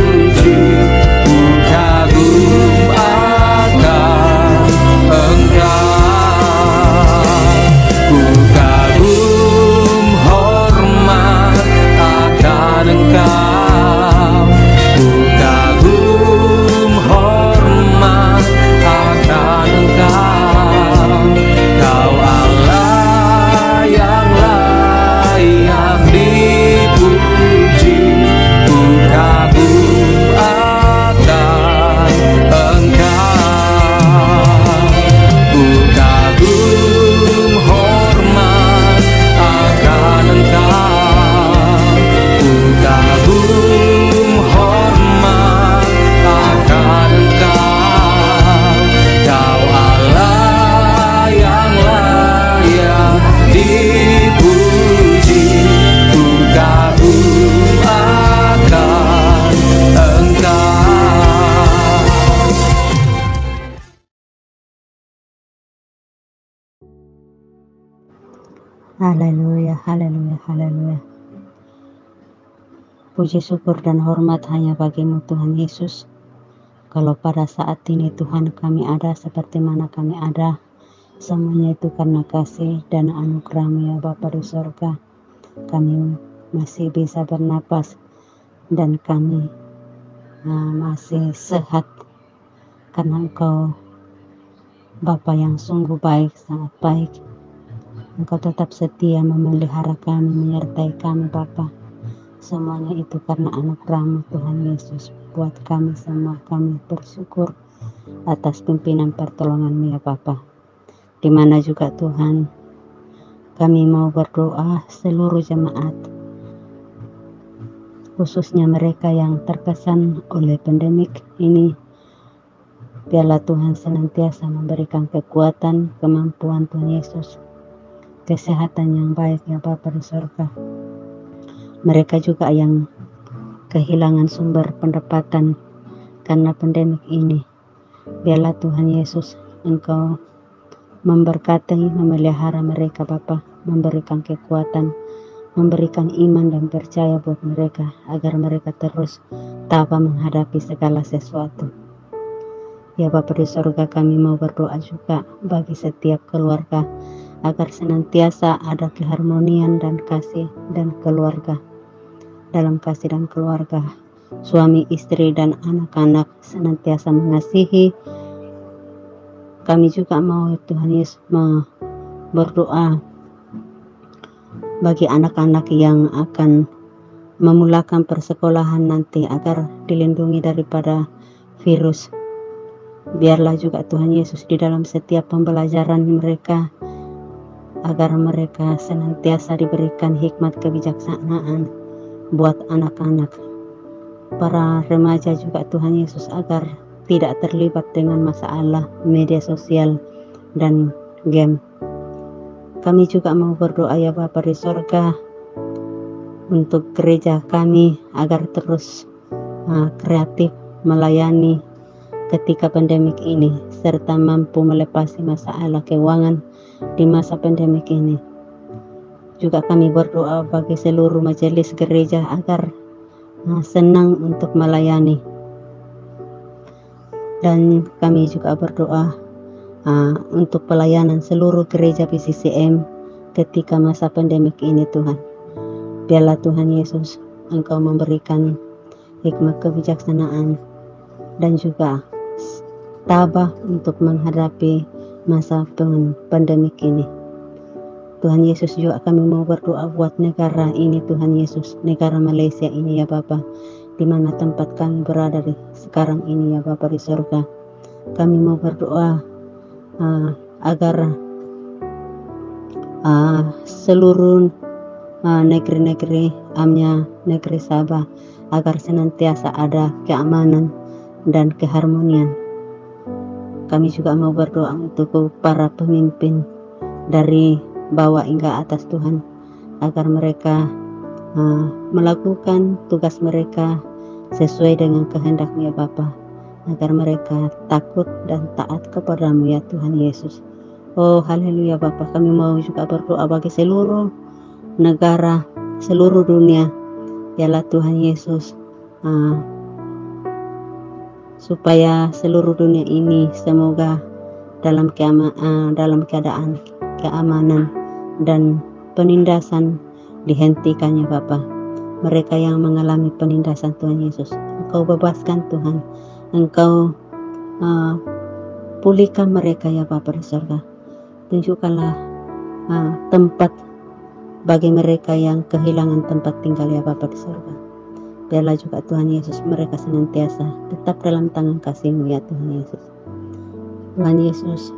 Haleluya, haleluya, haleluya. Puji syukur dan hormat hanya bagimu Tuhan Yesus. Kalau pada saat ini Tuhan kami ada seperti mana kami ada, semuanya itu karena kasih dan anugerah-Mu ya Bapa di surga. Kami masih bisa bernapas dan kami masih sehat karena Engkau Bapa yang sungguh baik, sangat baik. Engkau tetap setia memelihara kami, menyertai kami Bapa. Semuanya itu karena anugerah-Mu Tuhan Yesus. Buat kami semua, kami bersyukur atas pimpinan pertolongan-Mu ya Bapa. Di mana juga Tuhan, kami mau berdoa seluruh jemaat, khususnya mereka yang terkesan oleh pandemik ini. Biarlah Tuhan senantiasa memberikan kekuatan, kemampuan Tuhan Yesus, kesehatan yang baik ya Bapa di surga. Mereka juga yang kehilangan sumber pendapatan karena pandemik ini, biarlah Tuhan Yesus Engkau memberkati, memelihara mereka Bapa, memberikan kekuatan, memberikan iman dan percaya buat mereka, agar mereka terus tabah menghadapi segala sesuatu. Ya Bapa di surga, kami mau berdoa juga bagi setiap keluarga, agar senantiasa ada keharmonian dan kasih dan keluarga. Dalam kasih dan keluarga, suami, istri, dan anak-anak senantiasa mengasihi. Kami juga mau Tuhan Yesus berdoa bagi anak-anak yang akan memulakan persekolahan nanti, agar dilindungi daripada virus. Biarlah juga Tuhan Yesus di dalam setiap pembelajaran mereka, agar mereka senantiasa diberikan hikmat kebijaksanaan buat anak-anak. Para remaja juga Tuhan Yesus agar tidak terlibat dengan masalah media sosial dan game. Kami juga mau berdoa ya Bapa di surga untuk gereja kami, agar terus kreatif melayani ketika pandemik ini, serta mampu melepasi masalah keuangan di masa pandemik ini. Juga kami berdoa bagi seluruh majelis gereja agar senang untuk melayani. Dan kami juga berdoa untuk pelayanan seluruh gereja PCCM ketika masa pandemik ini Tuhan. Biarlah Tuhan Yesus Engkau memberikan hikmat kebijaksanaan dan juga tabah untuk menghadapi masa pandemik ini. Tuhan Yesus, juga kami mau berdoa buat negara ini Tuhan Yesus, negara Malaysia ini ya Bapa, di mana tempat kami berada sekarang ini ya Bapa di surga. Kami mau berdoa agar seluruh negeri-negeri amnya negeri Sabah, agar senantiasa ada keamanan dan keharmonian. Kami juga mau berdoa untuk para pemimpin dari bawah hingga atas Tuhan, agar mereka melakukan tugas mereka sesuai dengan kehendak-Mu ya Bapa, agar mereka takut dan taat kepada-Mu ya Tuhan Yesus. Oh haleluya Bapa, kami mau juga berdoa bagi seluruh negara, seluruh dunia. Biarlah Tuhan Yesus supaya seluruh dunia ini semoga dalam keadaan keamanan dan penindasan dihentikannya Bapa. Mereka yang mengalami penindasan Tuhan Yesus, Engkau bebaskan Tuhan, Engkau pulihkan mereka ya Bapa di surga. Tunjukkanlah tempat bagi mereka yang kehilangan tempat tinggal ya Bapa di surga. Biarlah juga Tuhan Yesus mereka senantiasa tetap dalam tangan kasih-Mu ya Tuhan Yesus. Tuhan Yesus,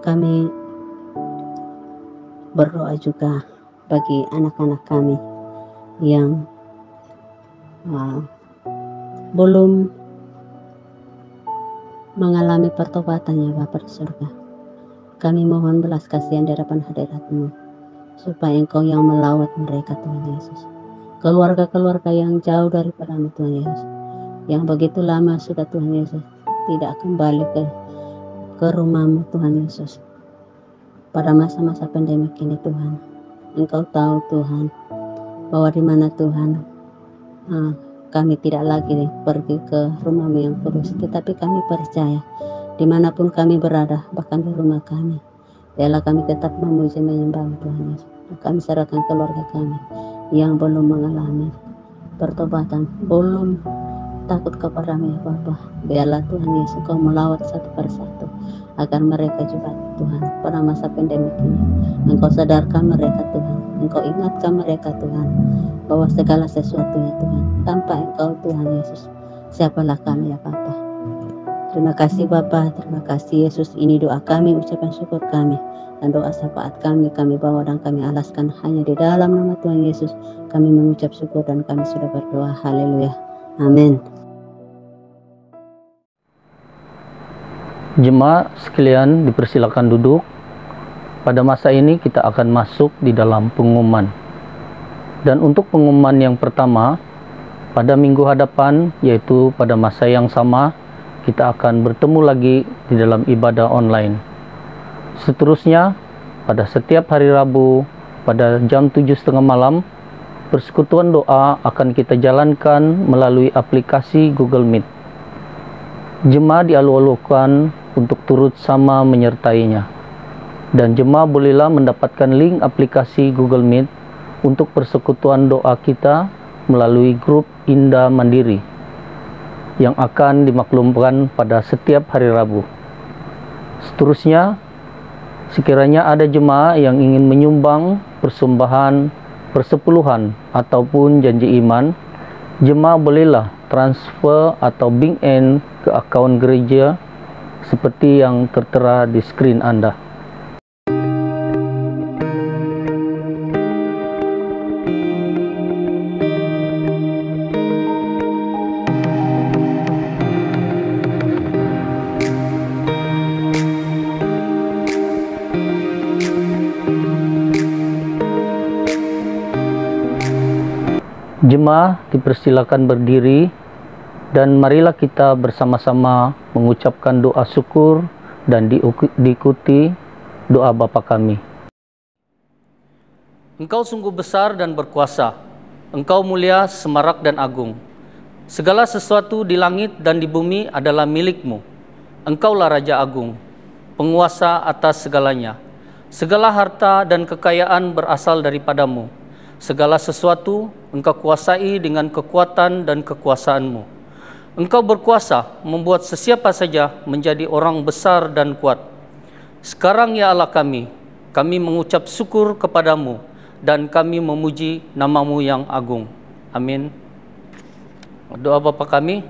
kami berdoa juga bagi anak-anak kami yang belum mengalami pertobatan ya Bapa di surga. Kami mohon belas kasihan di hadapan hadirat-Mu, supaya Engkau yang melawat mereka Tuhan Yesus. Keluarga-keluarga yang jauh daripada-Mu Tuhan Yesus, yang begitu lama sudah Tuhan Yesus tidak kembali ke rumah-Mu Tuhan Yesus. Pada masa-masa pandemik ini Tuhan, Engkau tahu Tuhan bahwa di mana Tuhan kami tidak lagi pergi ke rumah-Mu yang kudus, tetapi kami percaya dimanapun kami berada, bahkan di rumah kami, biarlah kami tetap memuji menyembah Tuhan Yesus. Kami serahkan keluarga kami yang belum mengalami pertobatan, belum takut kepada-Mu ya Bapa. Biarlah Tuhan Yesus Kau melawat satu persatu, agar mereka juga Tuhan pada masa pandemi ini Engkau sadarkan mereka Tuhan, Engkau ingatkan mereka Tuhan bahwa segala sesuatunya Tuhan, tanpa Engkau Tuhan Yesus, siapalah kami ya Bapa. Terima kasih Bapa, terima kasih Yesus. Ini doa kami, ucapan syukur kami, dan doa syafaat kami bawa dan kami alaskan hanya di dalam nama Tuhan Yesus. Kami mengucap syukur dan kami sudah berdoa. Haleluya. Amin. Jemaat sekalian dipersilakan duduk. Pada masa ini kita akan masuk di dalam pengumuman. Dan untuk pengumuman yang pertama, pada minggu hadapan, yaitu pada masa yang sama, kita akan bertemu lagi di dalam ibadah online. Seterusnya, pada setiap hari Rabu, pada jam 7:30 malam, persekutuan doa akan kita jalankan melalui aplikasi Google Meet. Jemaat dialu-alukan untuk turut sama menyertainya. Dan jemaat bolehlah mendapatkan link aplikasi Google Meet untuk persekutuan doa kita melalui grup Indah Mandiri yang akan dimaklumkan pada setiap hari Rabu. Seterusnya, sekiranya ada jemaat yang ingin menyumbang persembahan, persepuluhan ataupun janji iman, jemaat bolehlah transfer atau bank in ke akaun gereja seperti yang tertera di skrin Anda. Jemaah dipersilakan berdiri dan marilah kita bersama-sama mengucapkan doa syukur dan diikuti doa Bapa kami. Engkau sungguh besar dan berkuasa, Engkau mulia, semarak dan agung. Segala sesuatu di langit dan di bumi adalah milik-Mu. Engkaulah Raja Agung, penguasa atas segalanya. Segala harta dan kekayaan berasal daripada-Mu. Segala sesuatu Engkau kuasai dengan kekuatan dan kekuasaan-Mu. Engkau berkuasa membuat sesiapa saja menjadi orang besar dan kuat. Sekarang ya Allah kami mengucap syukur kepadamu dan kami memuji nama-Mu yang agung. Amin. Doa Bapa kami.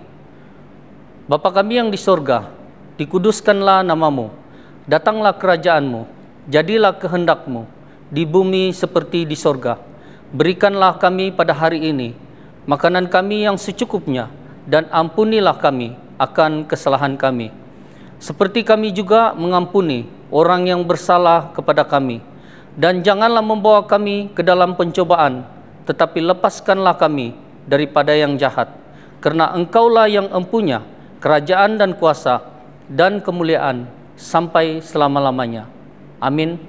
Bapa kami yang di sorga, dikuduskanlah nama-Mu. Datanglah kerajaan-Mu, jadilah kehendak-Mu di bumi seperti di sorga. Berikanlah kami pada hari ini makanan kami yang secukupnya, dan ampunilah kami akan kesalahan kami, seperti kami juga mengampuni orang yang bersalah kepada kami. Dan janganlah membawa kami ke dalam pencobaan, tetapi lepaskanlah kami daripada yang jahat. Karena Engkaulah yang empunya kerajaan dan kuasa dan kemuliaan sampai selama-lamanya. Amin.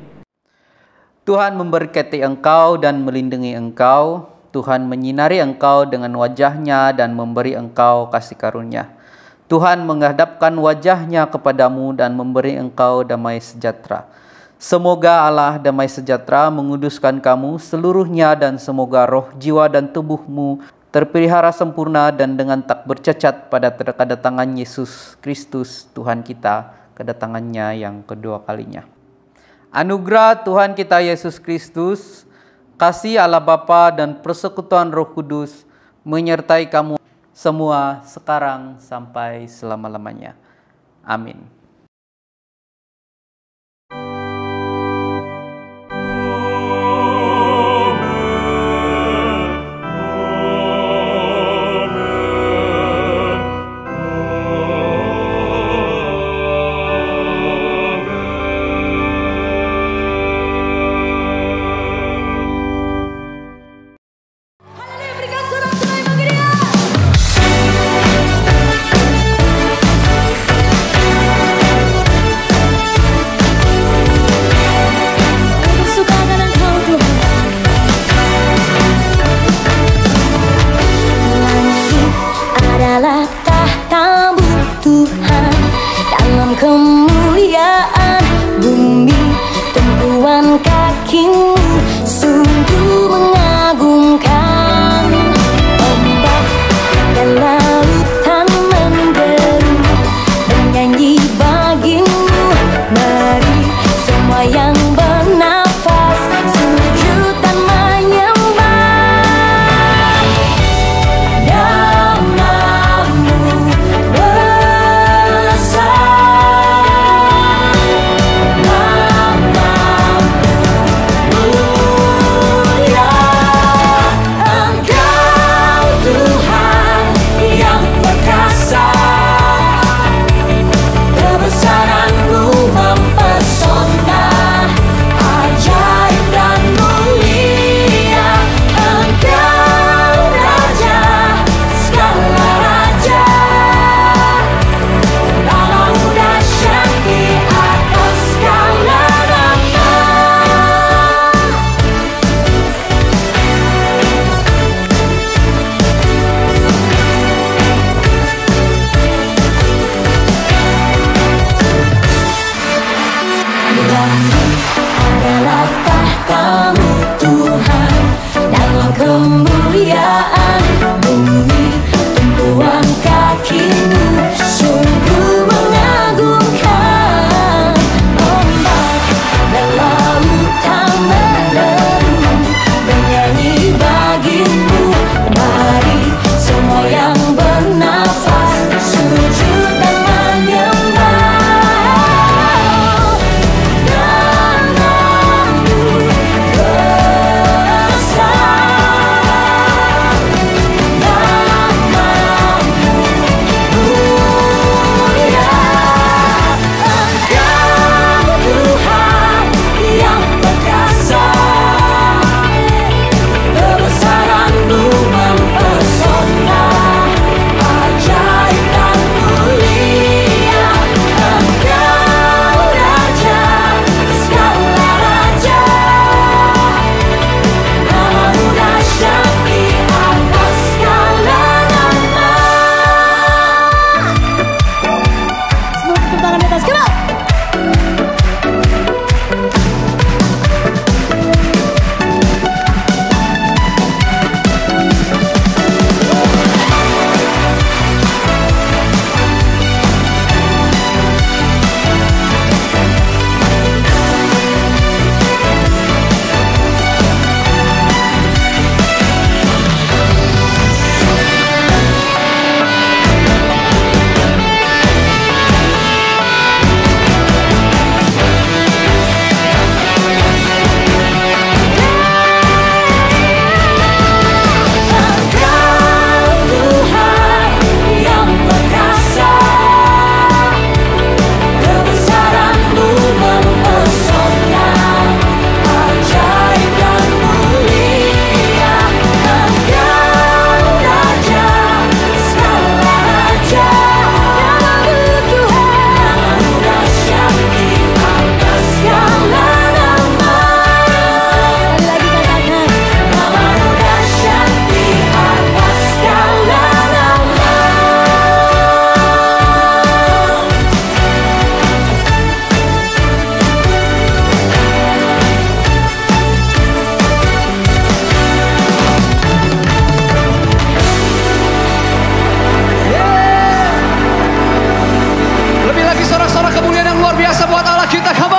Tuhan memberkati engkau dan melindungi engkau. Tuhan menyinari engkau dengan wajah-Nya dan memberi engkau kasih karunia. Tuhan menghadapkan wajah-Nya kepadamu dan memberi engkau damai sejahtera. Semoga Allah damai sejahtera menguduskan kamu seluruhnya, dan semoga roh, jiwa, dan tubuhmu terpelihara sempurna dan dengan tak bercacat pada kedatangan Yesus Kristus Tuhan kita, kedatangannya yang kedua kalinya. Anugerah Tuhan kita Yesus Kristus, kasih Allah Bapa dan persekutuan Roh Kudus menyertai kamu semua sekarang sampai selama-lamanya. Amin. biasa buat Allah kita. Come